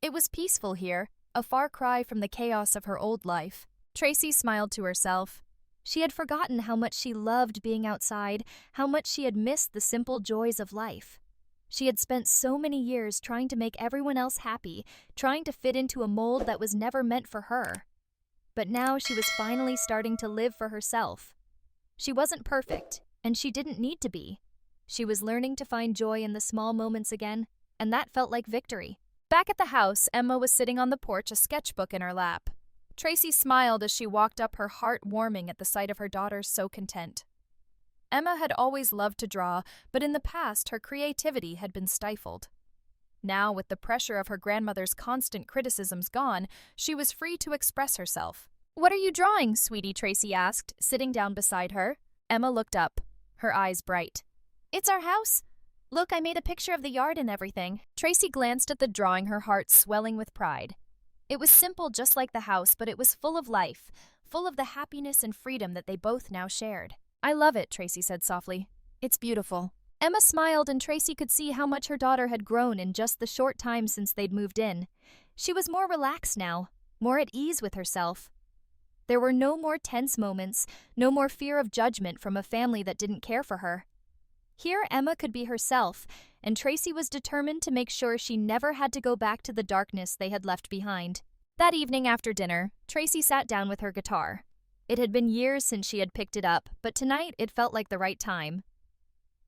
It was peaceful here, a far cry from the chaos of her old life. Tracy smiled to herself. She had forgotten how much she loved being outside, how much she had missed the simple joys of life. She had spent so many years trying to make everyone else happy, trying to fit into a mold that was never meant for her. But now she was finally starting to live for herself. She wasn't perfect, and she didn't need to be. She was learning to find joy in the small moments again, and that felt like victory. Back at the house, Emma was sitting on the porch, a sketchbook in her lap. Tracy smiled as she walked up, her heart warming at the sight of her daughter so content. Emma had always loved to draw, but in the past her creativity had been stifled. Now, with the pressure of her grandmother's constant criticisms gone, she was free to express herself. "What are you drawing, sweetie?" Tracy asked, sitting down beside her. Emma looked up, her eyes bright. "It's our house. Look, I made a picture of the yard and everything." Tracy glanced at the drawing, her heart swelling with pride. It was simple just like the house, but it was full of life, full of the happiness and freedom that they both now shared. "I love it," Tracy said softly. "It's beautiful." Emma smiled, and Tracy could see how much her daughter had grown in just the short time since they'd moved in. She was more relaxed now, more at ease with herself. There were no more tense moments, no more fear of judgment from a family that didn't care for her. Here Emma could be herself, and Tracy was determined to make sure she never had to go back to the darkness they had left behind. That evening after dinner, Tracy sat down with her guitar. It had been years since she had picked it up, but tonight it felt like the right time.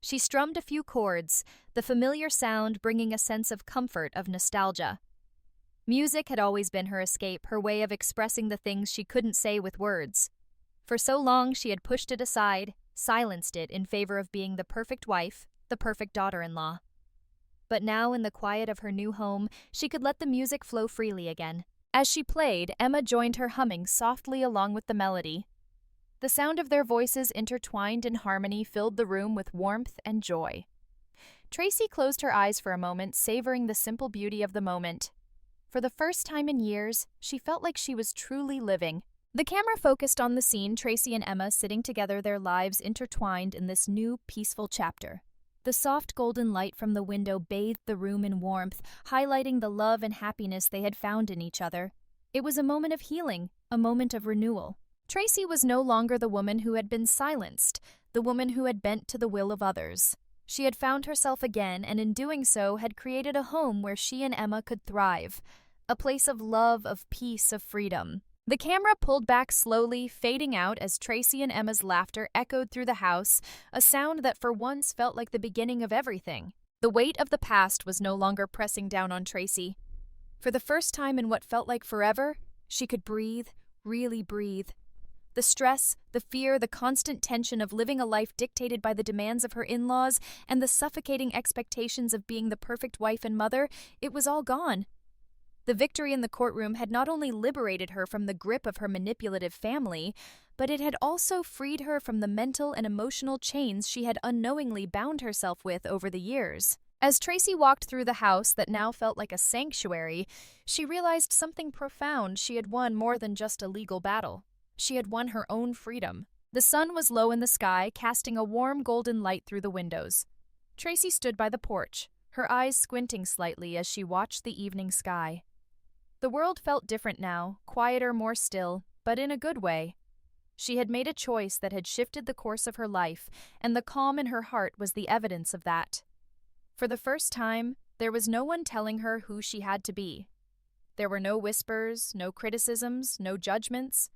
She strummed a few chords, the familiar sound bringing a sense of comfort, of nostalgia. Music had always been her escape, her way of expressing the things she couldn't say with words. For so long she had pushed it aside, silenced it in favor of being the perfect wife, the perfect daughter-in-law. But now, in the quiet of her new home, she could let the music flow freely again. As she played, Emma joined her, humming softly along with the melody. The sound of their voices intertwined in harmony filled the room with warmth and joy. Tracy closed her eyes for a moment, savoring the simple beauty of the moment. For the first time in years, she felt like she was truly living. The camera focused on the scene, Tracy and Emma sitting together, their lives intertwined in this new, peaceful chapter. The soft golden light from the window bathed the room in warmth, highlighting the love and happiness they had found in each other. It was a moment of healing, a moment of renewal. Tracy was no longer the woman who had been silenced, the woman who had bent to the will of others. She had found herself again, and in doing so had created a home where she and Emma could thrive, a place of love, of peace, of freedom. The camera pulled back slowly, fading out as Tracy and Emma's laughter echoed through the house, a sound that for once felt like the beginning of everything. The weight of the past was no longer pressing down on Tracy. For the first time in what felt like forever, she could breathe, really breathe. The stress, the fear, the constant tension of living a life dictated by the demands of her in-laws and the suffocating expectations of being the perfect wife and mother, it was all gone. The victory in the courtroom had not only liberated her from the grip of her manipulative family, but it had also freed her from the mental and emotional chains she had unknowingly bound herself with over the years. As Tracy walked through the house that now felt like a sanctuary, she realized something profound. She had won more than just a legal battle. She had won her own freedom. The sun was low in the sky, casting a warm golden light through the windows. Tracy stood by the porch, her eyes squinting slightly as she watched the evening sky. The world felt different now, quieter, more still, but in a good way. She had made a choice that had shifted the course of her life, and the calm in her heart was the evidence of that. For the first time, there was no one telling her who she had to be. There were no whispers, no criticisms, no judgments.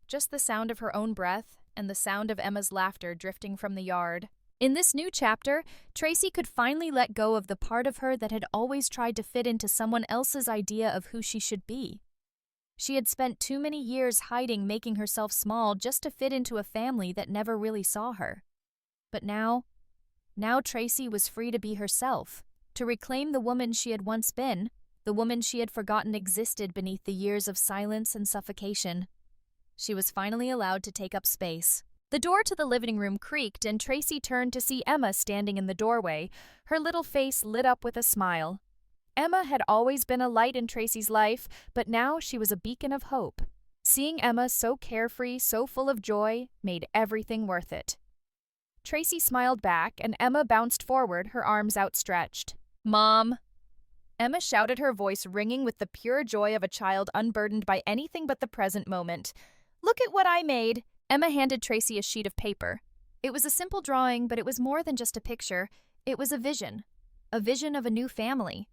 Just the sound of her own breath and the sound of Emma's laughter drifting from the yard. In this new chapter, Tracy could finally let go of the part of her that had always tried to fit into someone else's idea of who she should be. She had spent too many years hiding, making herself small just to fit into a family that never really saw her. But now Tracy was free to be herself, to reclaim the woman she had once been, the woman she had forgotten existed beneath the years of silence and suffocation. She was finally allowed to take up space. The door to the living room creaked, and Tracy turned to see Emma standing in the doorway, her little face lit up with a smile. Emma had always been a light in Tracy's life, but now she was a beacon of hope. Seeing Emma so carefree, so full of joy, made everything worth it. Tracy smiled back, and Emma bounced forward, her arms outstretched. "Mom!" Emma shouted, her voice ringing with the pure joy of a child unburdened by anything but the present moment. "Look at what I made!" Emma handed Tracy a sheet of paper. It was a simple drawing, but it was more than just a picture. It was a vision of a new family.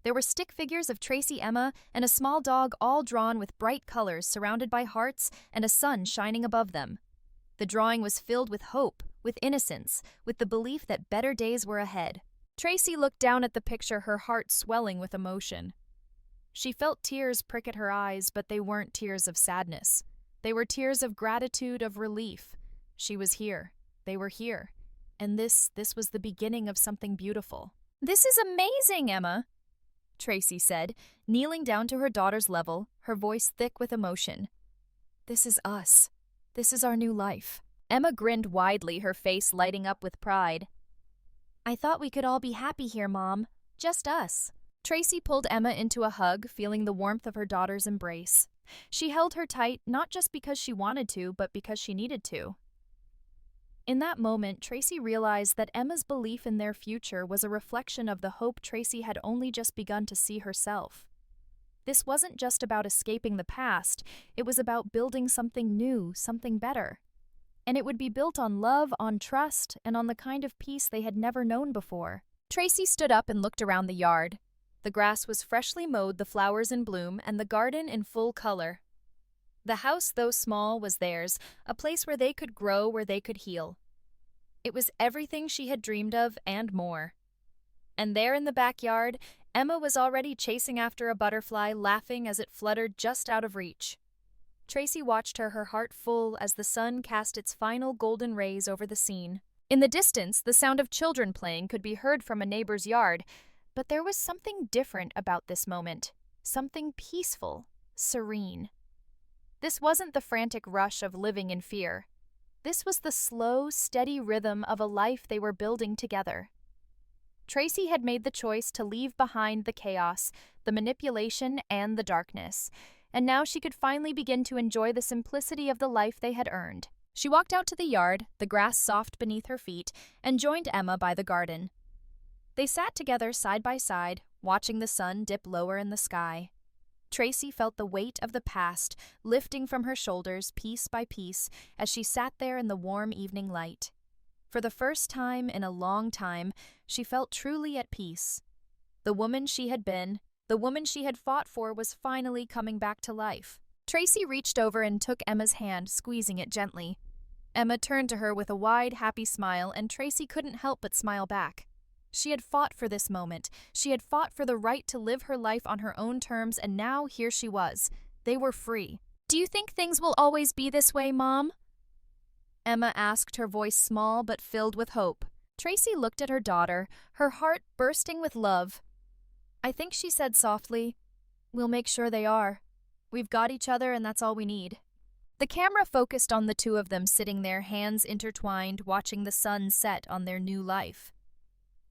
There were stick figures of Tracy, Emma, and a small dog, all drawn with bright colors, surrounded by hearts and a sun shining above them. The drawing was filled with hope, with innocence, with the belief that better days were ahead. Tracy looked down at the picture, her heart swelling with emotion. She felt tears prick at her eyes, but they weren't tears of sadness. They were tears of gratitude, of relief. She was here. They were here. And this was the beginning of something beautiful. "This is amazing, Emma," Tracy said, kneeling down to her daughter's level, her voice thick with emotion. "This is us. This is our new life." Emma grinned widely, her face lighting up with pride. "I thought we could all be happy here, Mom. Just us." Tracy pulled Emma into a hug, feeling the warmth of her daughter's embrace. She held her tight, not just because she wanted to, but because she needed to. In that moment, Tracy realized that Emma's belief in their future was a reflection of the hope Tracy had only just begun to see herself. This wasn't just about escaping the past, it was about building something new, something better. And it would be built on love, on trust, and on the kind of peace they had never known before. Tracy stood up and looked around the yard. The grass was freshly mowed, the flowers in bloom, and the garden in full color. The house, though small, was theirs, a place where they could grow, where they could heal. It was everything she had dreamed of and more. And there in the backyard, Emma was already chasing after a butterfly, laughing as it fluttered just out of reach. Tracy watched her heart full as the sun cast its final golden rays over the scene. In the distance, the sound of children playing could be heard from a neighbor's yard, but there was something different about this moment, something peaceful, serene. This wasn't the frantic rush of living in fear. This was the slow, steady rhythm of a life they were building together. Tracy had made the choice to leave behind the chaos, the manipulation, and the darkness, and now she could finally begin to enjoy the simplicity of the life they had earned. She walked out to the yard, the grass soft beneath her feet, and joined Emma by the garden. They sat together side by side, watching the sun dip lower in the sky. Tracy felt the weight of the past lifting from her shoulders piece by piece as she sat there in the warm evening light. For the first time in a long time, she felt truly at peace. The woman she had been, the woman she had fought for, was finally coming back to life. Tracy reached over and took Emma's hand, squeezing it gently. Emma turned to her with a wide, happy smile, and Tracy couldn't help but smile back. She had fought for this moment. She had fought for the right to live her life on her own terms, and now here she was. They were free. "Do you think things will always be this way, Mom?" Emma asked, her voice small but filled with hope. Tracy looked at her daughter, her heart bursting with love. "I think," she said softly, "we'll make sure they are. We've got each other, and that's all we need." The camera focused on the two of them sitting there, hands intertwined, watching the sun set on their new life.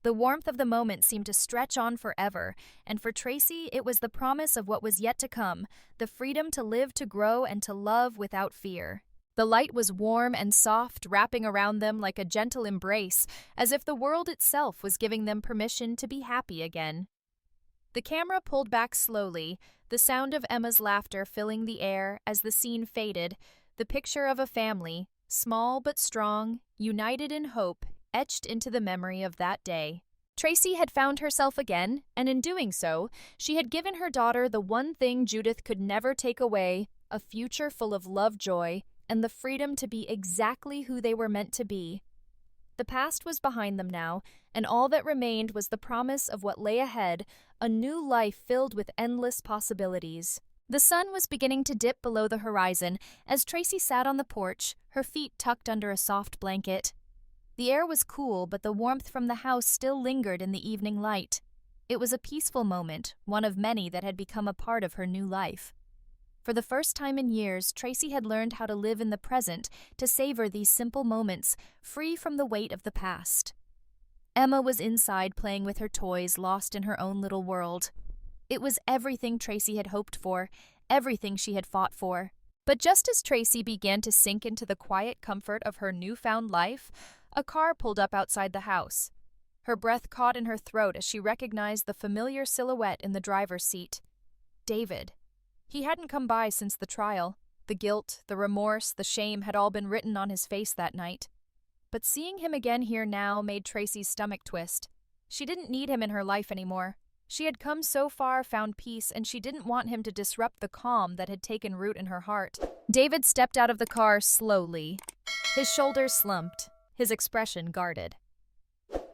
The warmth of the moment seemed to stretch on forever, and for Tracy, it was the promise of what was yet to come, the freedom to live, to grow, and to love without fear. The light was warm and soft, wrapping around them like a gentle embrace, as if the world itself was giving them permission to be happy again. The camera pulled back slowly, the sound of Emma's laughter filling the air as the scene faded, the picture of a family, small but strong, united in hope, etched into the memory of that day. Tracy had found herself again, and in doing so, she had given her daughter the one thing Judith could never take away, a future full of love, joy, and the freedom to be exactly who they were meant to be. The past was behind them now, and all that remained was the promise of what lay ahead, a new life filled with endless possibilities. The sun was beginning to dip below the horizon as Tracy sat on the porch, her feet tucked under a soft blanket. The air was cool, but the warmth from the house still lingered in the evening light. It was a peaceful moment, one of many that had become a part of her new life. For the first time in years, Tracy had learned how to live in the present, to savor these simple moments, free from the weight of the past. Emma was inside playing with her toys, lost in her own little world. It was everything Tracy had hoped for, everything she had fought for. But just as Tracy began to sink into the quiet comfort of her newfound life, a car pulled up outside the house. Her breath caught in her throat as she recognized the familiar silhouette in the driver's seat. David. He hadn't come by since the trial. The guilt, the remorse, the shame had all been written on his face that night. But seeing him again here now made Tracy's stomach twist. She didn't need him in her life anymore. She had come so far, found peace, and she didn't want him to disrupt the calm that had taken root in her heart. David stepped out of the car slowly. His shoulders slumped, his expression guarded.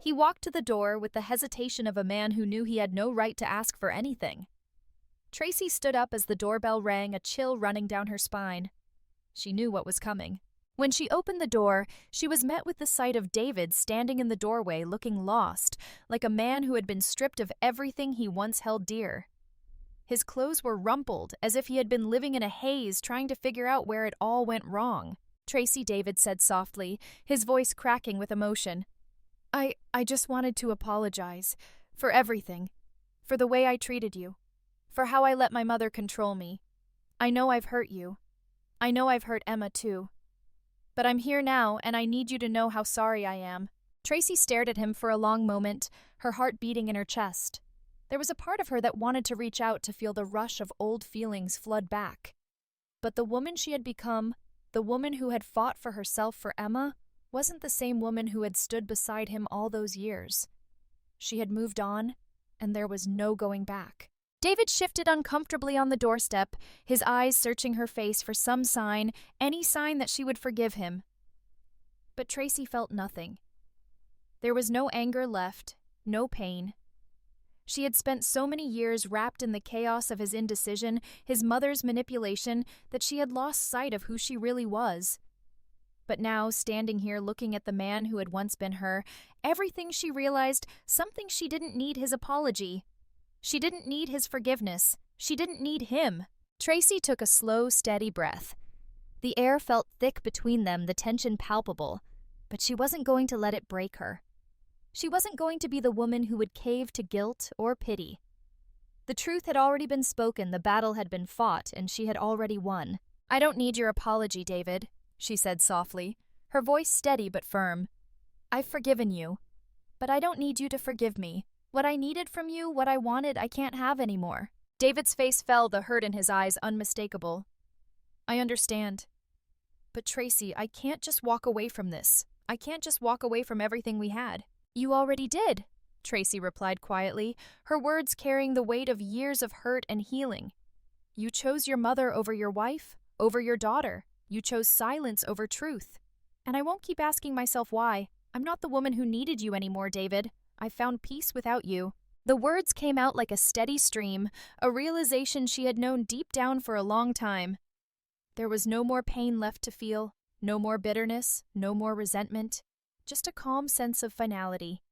He walked to the door with the hesitation of a man who knew he had no right to ask for anything. Tracy stood up as the doorbell rang, a chill running down her spine. She knew what was coming. When she opened the door, she was met with the sight of David standing in the doorway looking lost, like a man who had been stripped of everything he once held dear. His clothes were rumpled, as if he had been living in a haze trying to figure out where it all went wrong. "Tracy," David said softly, his voice cracking with emotion. I just wanted to apologize. For everything. For the way I treated you. For how I let my mother control me. I know I've hurt you. I know I've hurt Emma too. But I'm here now, and I need you to know how sorry I am." Tracy stared at him for a long moment, her heart beating in her chest. There was a part of her that wanted to reach out to feel the rush of old feelings flood back. But the woman she had become, the woman who had fought for herself for Emma, wasn't the same woman who had stood beside him all those years. She had moved on, and there was no going back. David shifted uncomfortably on the doorstep, his eyes searching her face for some sign, any sign that she would forgive him. But Tracy felt nothing. There was no anger left, no pain. She had spent so many years wrapped in the chaos of his indecision, his mother's manipulation, that she had lost sight of who she really was. But now, standing here looking at the man who had once been her, everything she realized, something she didn't need his apology. She didn't need his forgiveness. She didn't need him. Tracy took a slow, steady breath. The air felt thick between them, the tension palpable, but she wasn't going to let it break her. She wasn't going to be the woman who would cave to guilt or pity. The truth had already been spoken, the battle had been fought, and she had already won. "I don't need your apology, David," she said softly, her voice steady but firm. "I've forgiven you, but I don't need you to forgive me. What I needed from you, what I wanted, I can't have anymore." David's face fell, the hurt in his eyes unmistakable. "I understand. But Tracy, I can't just walk away from this. I can't just walk away from everything we had." "You already did," Tracy replied quietly, her words carrying the weight of years of hurt and healing. "You chose your mother over your wife, over your daughter. You chose silence over truth. And I won't keep asking myself why. I'm not the woman who needed you anymore, David. I found peace without you." The words came out like a steady stream, a realization she had known deep down for a long time. There was no more pain left to feel, no more bitterness, no more resentment, just a calm sense of finality.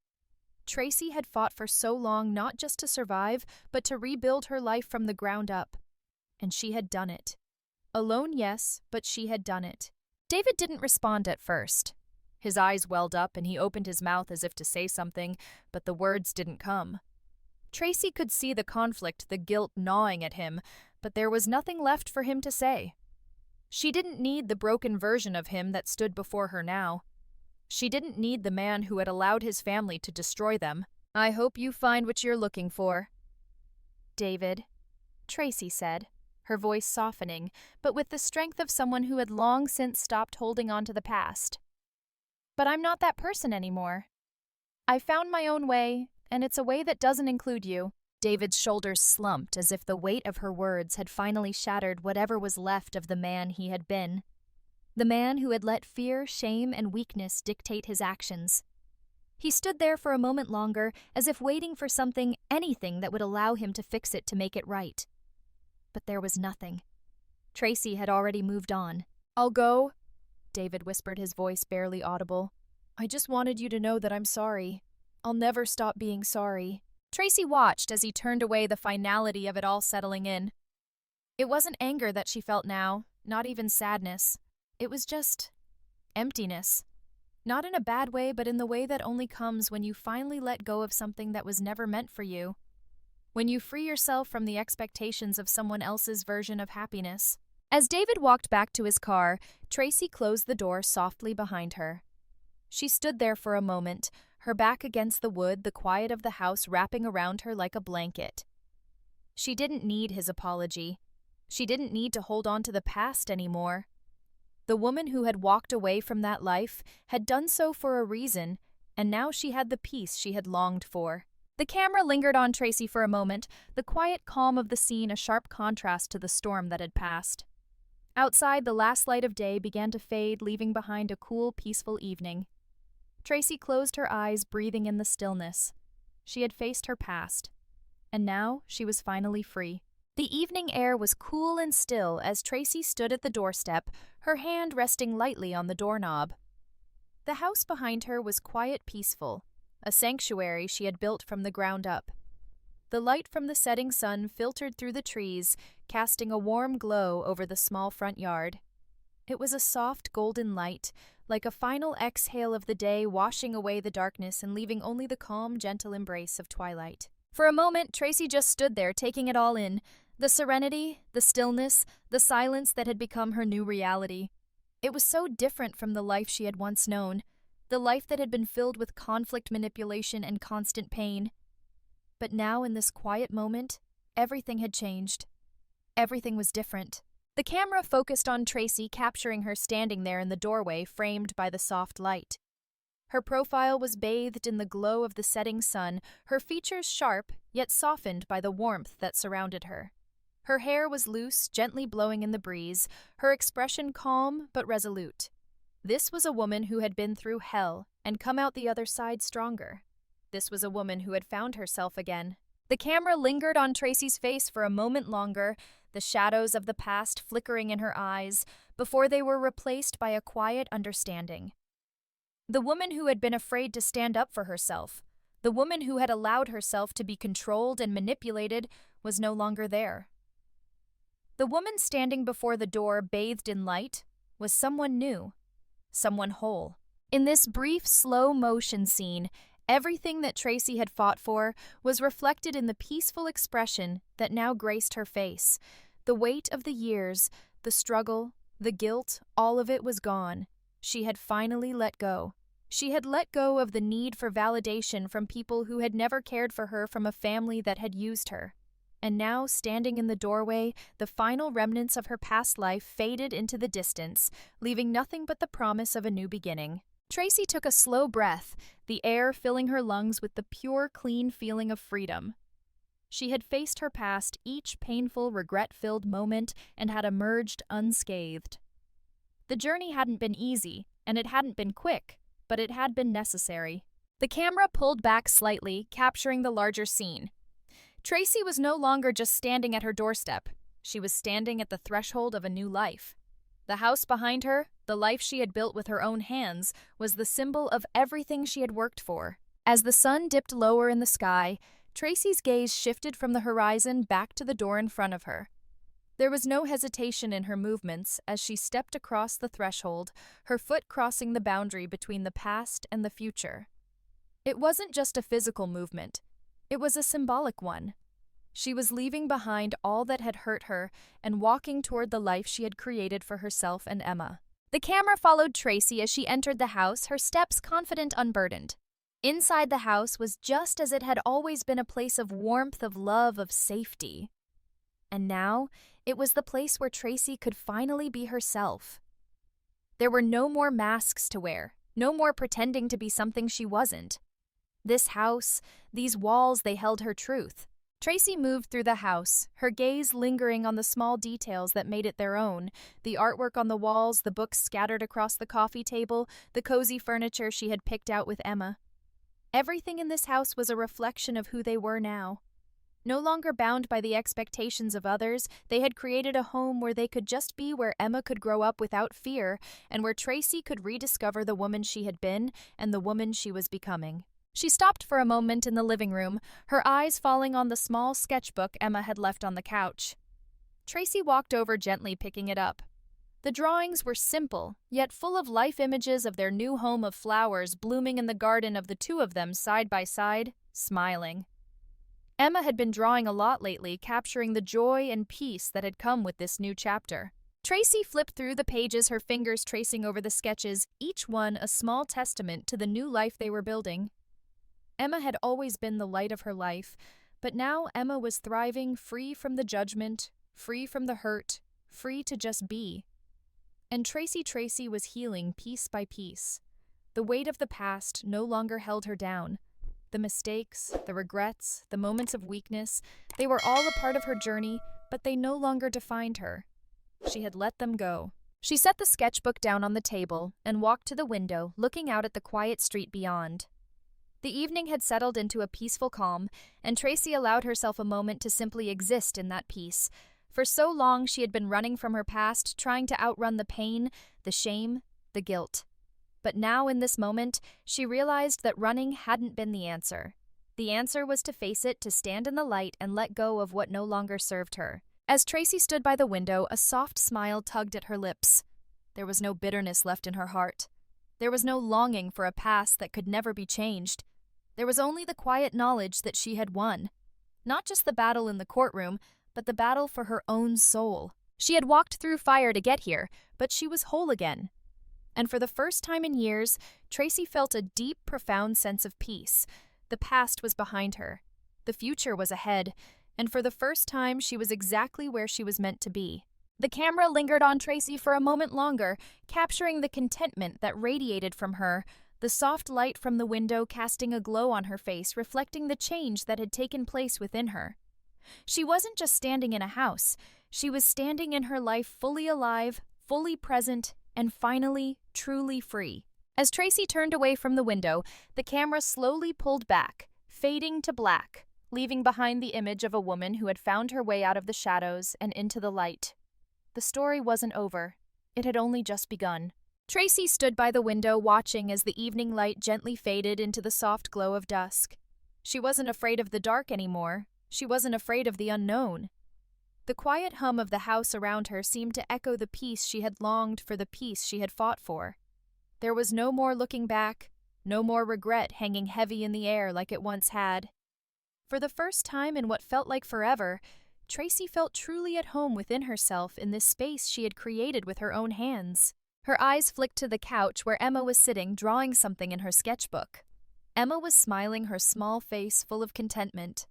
Tracy had fought for so long not just to survive, but to rebuild her life from the ground up. And she had done it. Alone, yes, but she had done it. David didn't respond at first. His eyes welled up and he opened his mouth as if to say something, but the words didn't come. Tracy could see the conflict, the guilt gnawing at him, but there was nothing left for him to say. She didn't need the broken version of him that stood before her now. She didn't need the man who had allowed his family to destroy them. "I hope you find what you're looking for, David," Tracy said, her voice softening, but with the strength of someone who had long since stopped holding on to the past. "But I'm not that person anymore. I found my own way, and it's a way that doesn't include you." David's shoulders slumped as if the weight of her words had finally shattered whatever was left of the man he had been. The man who had let fear, shame, and weakness dictate his actions. He stood there for a moment longer, as if waiting for something, anything that would allow him to fix it to make it right. But there was nothing. Tracy had already moved on. "I'll go," David whispered, his voice barely audible. "I just wanted you to know that I'm sorry. I'll never stop being sorry." Tracy watched as he turned away, the finality of it all settling in. It wasn't anger that she felt now, not even sadness. It was just emptiness. Not in a bad way, but in the way that only comes when you finally let go of something that was never meant for you. When you free yourself from the expectations of someone else's version of happiness. As David walked back to his car, Tracy closed the door softly behind her. She stood there for a moment, her back against the wood, the quiet of the house wrapping around her like a blanket. She didn't need his apology. She didn't need to hold on to the past anymore. The woman who had walked away from that life had done so for a reason, and now she had the peace she had longed for. The camera lingered on Tracy for a moment, the quiet calm of the scene a sharp contrast to the storm that had passed. Outside, the last light of day began to fade, leaving behind a cool, peaceful evening. Tracy closed her eyes, breathing in the stillness. She had faced her past, and now she was finally free. The evening air was cool and still as Tracy stood at the doorstep, her hand resting lightly on the doorknob. The house behind her was quiet, peaceful, a sanctuary she had built from the ground up. The light from the setting sun filtered through the trees, casting a warm glow over the small front yard. It was a soft, golden light, like a final exhale of the day, washing away the darkness and leaving only the calm, gentle embrace of twilight. For a moment, Tracy just stood there, taking it all in. The serenity, the stillness, the silence that had become her new reality. It was so different from the life she had once known, the life that had been filled with conflict, manipulation, and constant pain. But now, in this quiet moment, everything had changed. Everything was different. The camera focused on Tracy, capturing her standing there in the doorway, framed by the soft light. Her profile was bathed in the glow of the setting sun, her features sharp, yet softened by the warmth that surrounded her. Her hair was loose, gently blowing in the breeze, her expression calm but resolute. This was a woman who had been through hell and come out the other side stronger. This was a woman who had found herself again. The camera lingered on Tracy's face for a moment longer, the shadows of the past flickering in her eyes, before they were replaced by a quiet understanding. The woman who had been afraid to stand up for herself, the woman who had allowed herself to be controlled and manipulated, was no longer there. The woman standing before the door, bathed in light, was someone new, someone whole. In this brief, slow-motion scene, everything that Tracy had fought for was reflected in the peaceful expression that now graced her face. The weight of the years, the struggle, the guilt, all of it was gone. She had finally let go. She had let go of the need for validation from people who had never cared for her, from a family that had used her. And now, standing in the doorway, the final remnants of her past life faded into the distance, leaving nothing but the promise of a new beginning. Tracy took a slow breath, the air filling her lungs with the pure, clean feeling of freedom. She had faced her past, each painful, regret-filled moment, and had emerged unscathed. The journey hadn't been easy, and it hadn't been quick, but it had been necessary. The camera pulled back slightly, capturing the larger scene. Tracy was no longer just standing at her doorstep. She was standing at the threshold of a new life. The house behind her, the life she had built with her own hands, was the symbol of everything she had worked for. As the sun dipped lower in the sky, Tracy's gaze shifted from the horizon back to the door in front of her. There was no hesitation in her movements as she stepped across the threshold, her foot crossing the boundary between the past and the future. It wasn't just a physical movement. It was a symbolic one. She was leaving behind all that had hurt her and walking toward the life she had created for herself and Emma. The camera followed Tracy as she entered the house, her steps confident, unburdened. Inside the house was just as it had always been, a place of warmth, of love, of safety. And now, it was the place where Tracy could finally be herself. There were no more masks to wear, no more pretending to be something she wasn't. This house, these walls, they held her truth. Tracy moved through the house, her gaze lingering on the small details that made it their own, the artwork on the walls, the books scattered across the coffee table, the cozy furniture she had picked out with Emma. Everything in this house was a reflection of who they were now. No longer bound by the expectations of others, they had created a home where they could just be, where Emma could grow up without fear, and where Tracy could rediscover the woman she had been and the woman she was becoming. She stopped for a moment in the living room, her eyes falling on the small sketchbook Emma had left on the couch. Tracy walked over, gently picking it up. The drawings were simple, yet full of life images of their new home, of flowers blooming in the garden, of the two of them side by side, smiling. Emma had been drawing a lot lately, capturing the joy and peace that had come with this new chapter. Tracy flipped through the pages, her fingers tracing over the sketches, each one a small testament to the new life they were building. Emma had always been the light of her life, but now Emma was thriving, free from the judgment, free from the hurt, free to just be. And Tracy was healing piece by piece. The weight of the past no longer held her down. The mistakes, the regrets, the moments of weakness, they were all a part of her journey, but they no longer defined her. She had let them go. She set the sketchbook down on the table and walked to the window, looking out at the quiet street beyond. The evening had settled into a peaceful calm, and Tracy allowed herself a moment to simply exist in that peace. For so long she had been running from her past, trying to outrun the pain, the shame, the guilt. But now, in this moment, she realized that running hadn't been the answer. The answer was to face it, to stand in the light and let go of what no longer served her. As Tracy stood by the window, a soft smile tugged at her lips. There was no bitterness left in her heart. There was no longing for a past that could never be changed. There was only the quiet knowledge that she had won. Not just the battle in the courtroom, but the battle for her own soul. She had walked through fire to get here, but she was whole again. And for the first time in years, Tracy felt a deep, profound sense of peace. The past was behind her. The future was ahead, and for the first time she was exactly where she was meant to be. The camera lingered on Tracy for a moment longer, capturing the contentment that radiated from her, the soft light from the window casting a glow on her face, reflecting the change that had taken place within her. She wasn't just standing in a house. She was standing in her life fully alive, fully present, and finally, truly free. As Tracy turned away from the window, the camera slowly pulled back, fading to black, leaving behind the image of a woman who had found her way out of the shadows and into the light. The story wasn't over. It had only just begun. Tracy stood by the window watching as the evening light gently faded into the soft glow of dusk. She wasn't afraid of the dark anymore. She wasn't afraid of the unknown. The quiet hum of the house around her seemed to echo the peace she had longed for, the peace she had fought for. There was no more looking back, no more regret hanging heavy in the air like it once had. For the first time in what felt like forever, Tracy felt truly at home within herself in this space she had created with her own hands. Her eyes flicked to the couch where Emma was sitting, drawing something in her sketchbook. Emma was smiling, her small face full of contentment.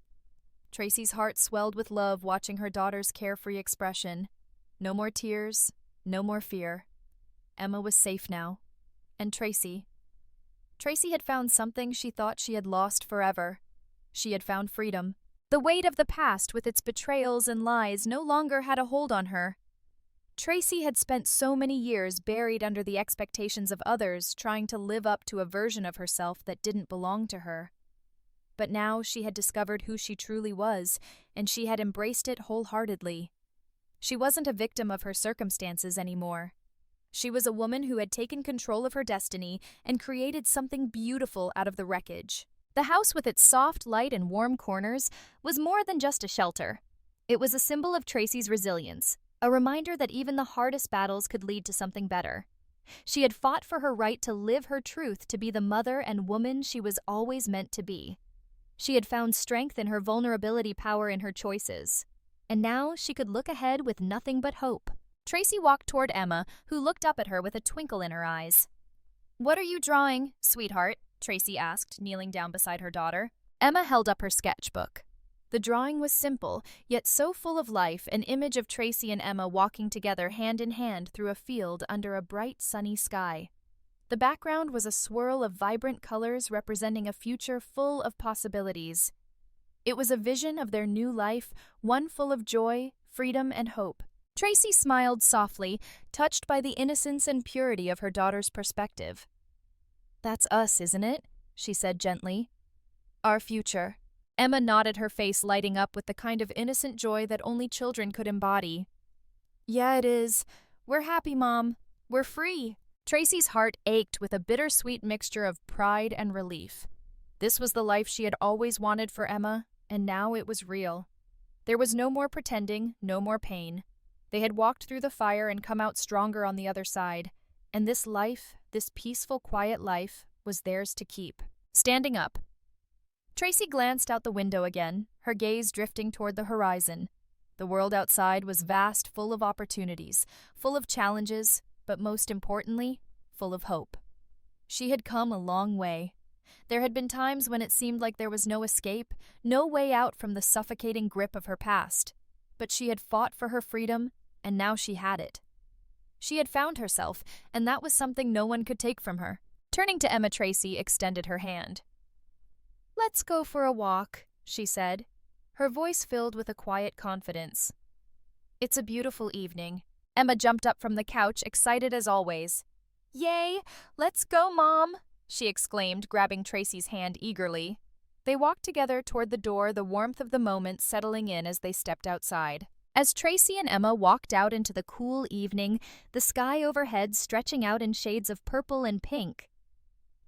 Tracy's heart swelled with love watching her daughter's carefree expression. No more tears, no more fear. Emma was safe now. And Tracy had found something she thought she had lost forever. She had found freedom. The weight of the past with its betrayals and lies no longer had a hold on her. Tracy had spent so many years buried under the expectations of others, trying to live up to a version of herself that didn't belong to her. But now she had discovered who she truly was, and she had embraced it wholeheartedly. She wasn't a victim of her circumstances anymore. She was a woman who had taken control of her destiny and created something beautiful out of the wreckage. The house with its soft light and warm corners was more than just a shelter. It was a symbol of Tracy's resilience, a reminder that even the hardest battles could lead to something better. She had fought for her right to live her truth, to be the mother and woman she was always meant to be. She had found strength in her vulnerability, power in her choices. And now she could look ahead with nothing but hope. Tracy walked toward Emma, who looked up at her with a twinkle in her eyes. "What are you drawing, sweetheart?" Tracy asked, kneeling down beside her daughter. Emma held up her sketchbook. The drawing was simple, yet so full of life, an image of Tracy and Emma walking together hand in hand through a field under a bright, sunny sky. The background was a swirl of vibrant colors representing a future full of possibilities. It was a vision of their new life, one full of joy, freedom, and hope. Tracy smiled softly, touched by the innocence and purity of her daughter's perspective. "That's us, isn't it?" she said gently. "Our future." Emma nodded, her face lighting up with the kind of innocent joy that only children could embody. "Yeah, it is. We're happy, Mom. We're free." Tracy's heart ached with a bittersweet mixture of pride and relief. This was the life she had always wanted for Emma, and now it was real. There was no more pretending, no more pain. They had walked through the fire and come out stronger on the other side, and this life, this peaceful, quiet life, was theirs to keep. Standing up, Tracy glanced out the window again, her gaze drifting toward the horizon. The world outside was vast, full of opportunities, full of challenges, but most importantly, full of hope. She had come a long way. There had been times when it seemed like there was no escape, no way out from the suffocating grip of her past. But she had fought for her freedom, and now she had it. She had found herself, and that was something no one could take from her. Turning to Emma, Tracy extended her hand. "Let's go for a walk," she said, her voice filled with a quiet confidence. "It's a beautiful evening." Emma jumped up from the couch, excited as always. "Yay! Let's go, Mom!" she exclaimed, grabbing Tracy's hand eagerly. They walked together toward the door, the warmth of the moment settling in as they stepped outside. As Tracy and Emma walked out into the cool evening, the sky overhead stretching out in shades of purple and pink,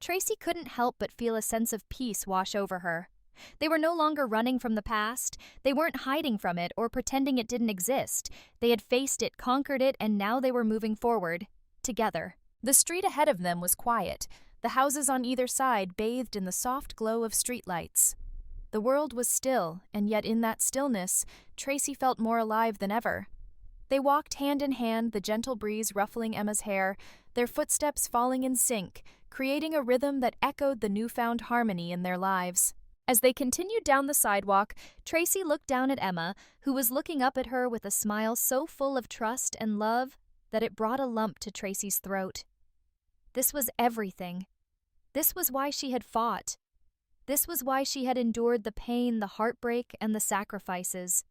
Tracy couldn't help but feel a sense of peace wash over her. They were no longer running from the past. They weren't hiding from it or pretending it didn't exist. They had faced it, conquered it, and now they were moving forward, together. The street ahead of them was quiet, the houses on either side bathed in the soft glow of streetlights. The world was still, and yet in that stillness, Tracy felt more alive than ever. They walked hand in hand, the gentle breeze ruffling Emma's hair, their footsteps falling in sync, creating a rhythm that echoed the newfound harmony in their lives. As they continued down the sidewalk, Tracy looked down at Emma, who was looking up at her with a smile so full of trust and love that it brought a lump to Tracy's throat. This was everything. This was why she had fought. This was why she had endured the pain, the heartbreak, and the sacrifices.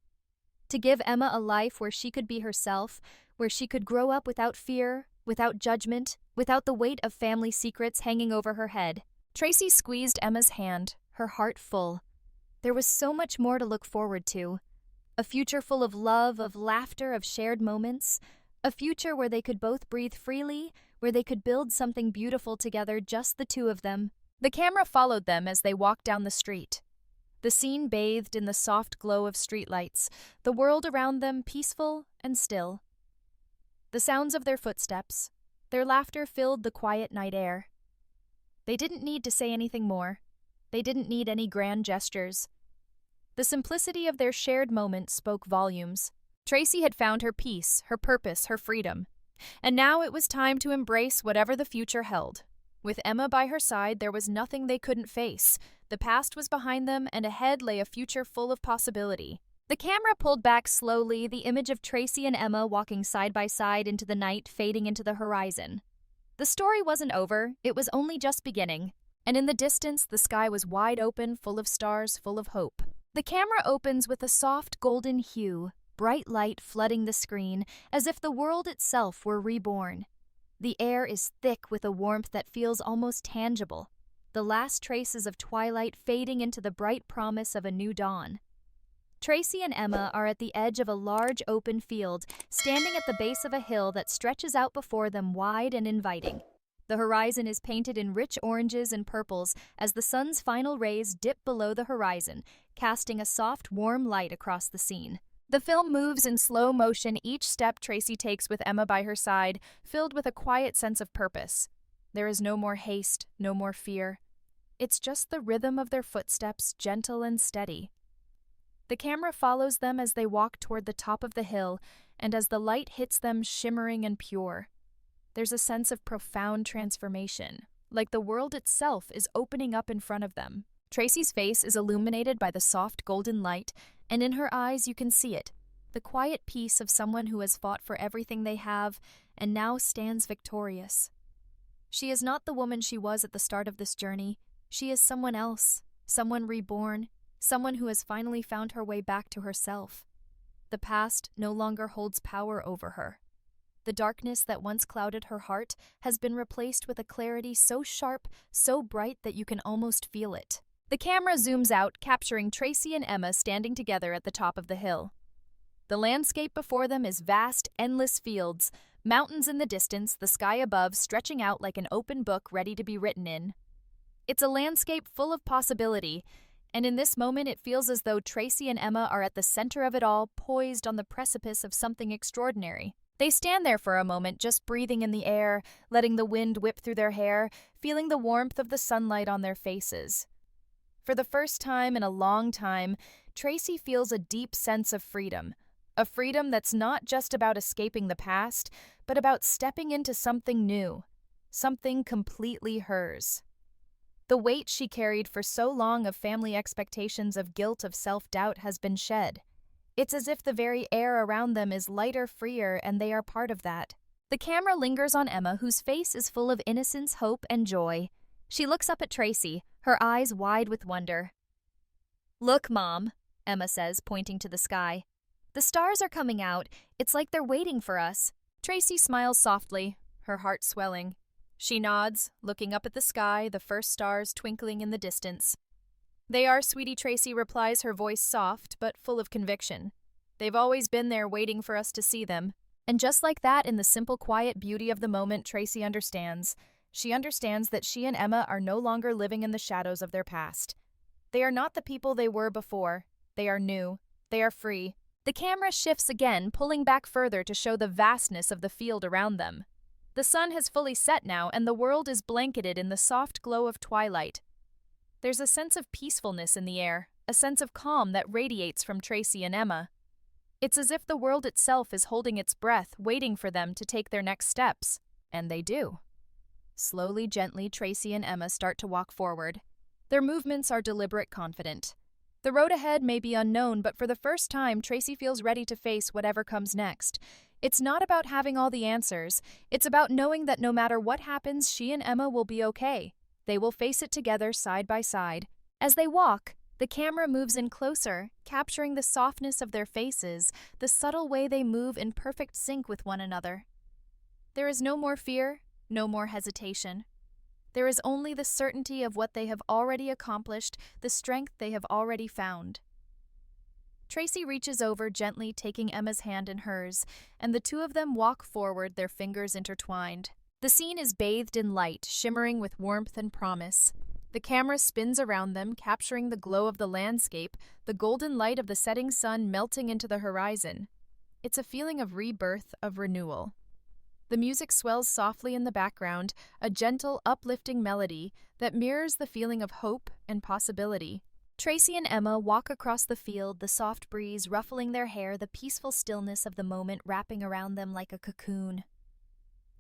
To give Emma a life where she could be herself, where she could grow up without fear, without judgment, without the weight of family secrets hanging over her head. Tracy squeezed Emma's hand, her heart full. There was so much more to look forward to. A future full of love, of laughter, of shared moments. A future where they could both breathe freely, where they could build something beautiful together, just the two of them. The camera followed them as they walked down the street. The scene bathed in the soft glow of streetlights, the world around them peaceful and still. The sounds of their footsteps, their laughter filled the quiet night air. They didn't need to say anything more. They didn't need any grand gestures. The simplicity of their shared moment spoke volumes. Tracy had found her peace, her purpose, her freedom. And now it was time to embrace whatever the future held. With Emma by her side, there was nothing they couldn't face. The past was behind them, and ahead lay a future full of possibility. The camera pulled back slowly, the image of Tracy and Emma walking side by side into the night, fading into the horizon. The story wasn't over, it was only just beginning. And in the distance, the sky was wide open, full of stars, full of hope. The camera opens with a soft golden hue, bright light flooding the screen, as if the world itself were reborn. The air is thick with a warmth that feels almost tangible, the last traces of twilight fading into the bright promise of a new dawn. Tracy and Emma are at the edge of a large open field, standing at the base of a hill that stretches out before them wide and inviting. The horizon is painted in rich oranges and purples as the sun's final rays dip below the horizon, casting a soft, warm light across the scene. The film moves in slow motion, each step Tracy takes with Emma by her side, filled with a quiet sense of purpose. There is no more haste, no more fear. It's just the rhythm of their footsteps, gentle and steady. The camera follows them as they walk toward the top of the hill, and as the light hits them shimmering and pure. There's a sense of profound transformation, like the world itself is opening up in front of them. Tracy's face is illuminated by the soft golden light, and in her eyes you can see it, the quiet peace of someone who has fought for everything they have and now stands victorious. She is not the woman she was at the start of this journey. She is someone else, someone reborn, someone who has finally found her way back to herself. The past no longer holds power over her. The darkness that once clouded her heart has been replaced with a clarity so sharp, so bright that you can almost feel it. The camera zooms out, capturing Tracy and Emma standing together at the top of the hill. The landscape before them is vast, endless fields, mountains in the distance, the sky above stretching out like an open book ready to be written in. It's a landscape full of possibility, and in this moment it feels as though Tracy and Emma are at the center of it all, poised on the precipice of something extraordinary. They stand there for a moment, just breathing in the air, letting the wind whip through their hair, feeling the warmth of the sunlight on their faces. For the first time in a long time, Tracy feels a deep sense of freedom, A freedom that's not just about escaping the past, but about stepping into something new, something completely hers. The weight she carried for so long of family expectations, of guilt, of self-doubt has been shed. It's as if the very air around them is lighter, freer, and they are part of that. The camera lingers on Emma, whose face is full of innocence, hope, and joy. She looks up at Tracy, her eyes wide with wonder. "Look, Mom," Emma says, pointing to the sky. "The stars are coming out. It's like they're waiting for us." Tracy smiles softly, her heart swelling. She nods, looking up at the sky, the first stars twinkling in the distance. "They are, sweetie," Tracy replies, her voice soft but full of conviction. "They've always been there waiting for us to see them." And just like that, in the simple, quiet beauty of the moment, Tracy understands. She understands that she and Emma are no longer living in the shadows of their past. They are not the people they were before. They are new. They are free. The camera shifts again, pulling back further to show the vastness of the field around them. The sun has fully set now, and the world is blanketed in the soft glow of twilight. There's a sense of peacefulness in the air, a sense of calm that radiates from Tracy and Emma. It's as if the world itself is holding its breath, waiting for them to take their next steps. And they do. Slowly, gently, Tracy and Emma start to walk forward. Their movements are deliberate, confident. The road ahead may be unknown, but for the first time, Tracy feels ready to face whatever comes next. It's not about having all the answers. It's about knowing that no matter what happens, she and Emma will be okay. They will face it together, side by side. As they walk, the camera moves in closer, capturing the softness of their faces, the subtle way they move in perfect sync with one another. There is no more fear, no more hesitation. There is only the certainty of what they have already accomplished, the strength they have already found. Tracy reaches over, gently taking Emma's hand in hers, and the two of them walk forward, their fingers intertwined. The scene is bathed in light, shimmering with warmth and promise. The camera spins around them, capturing the glow of the landscape, the golden light of the setting sun melting into the horizon. It's a feeling of rebirth, of renewal. The music swells softly in the background, a gentle, uplifting melody that mirrors the feeling of hope and possibility. Tracy and Emma walk across the field, the soft breeze ruffling their hair, the peaceful stillness of the moment wrapping around them like a cocoon.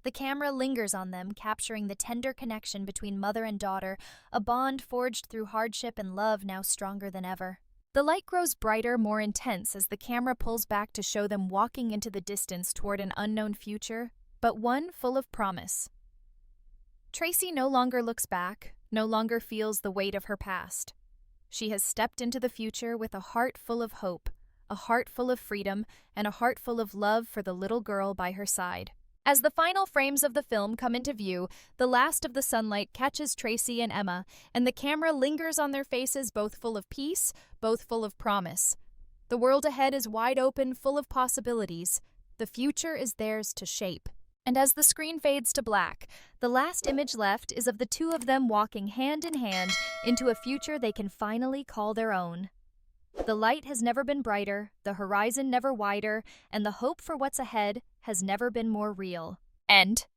The camera lingers on them, capturing the tender connection between mother and daughter, a bond forged through hardship and love now stronger than ever. The light grows brighter, more intense as the camera pulls back to show them walking into the distance toward an unknown future, but one full of promise. Tracy no longer looks back, no longer feels the weight of her past. She has stepped into the future with a heart full of hope, a heart full of freedom, and a heart full of love for the little girl by her side. As the final frames of the film come into view, the last of the sunlight catches Tracy and Emma, and the camera lingers on their faces, both full of peace, both full of promise. The world ahead is wide open, full of possibilities. The future is theirs to shape. And as the screen fades to black, the last image left is of the two of them walking hand in hand into a future they can finally call their own. The light has never been brighter, the horizon never wider, and the hope for what's ahead has never been more real. End.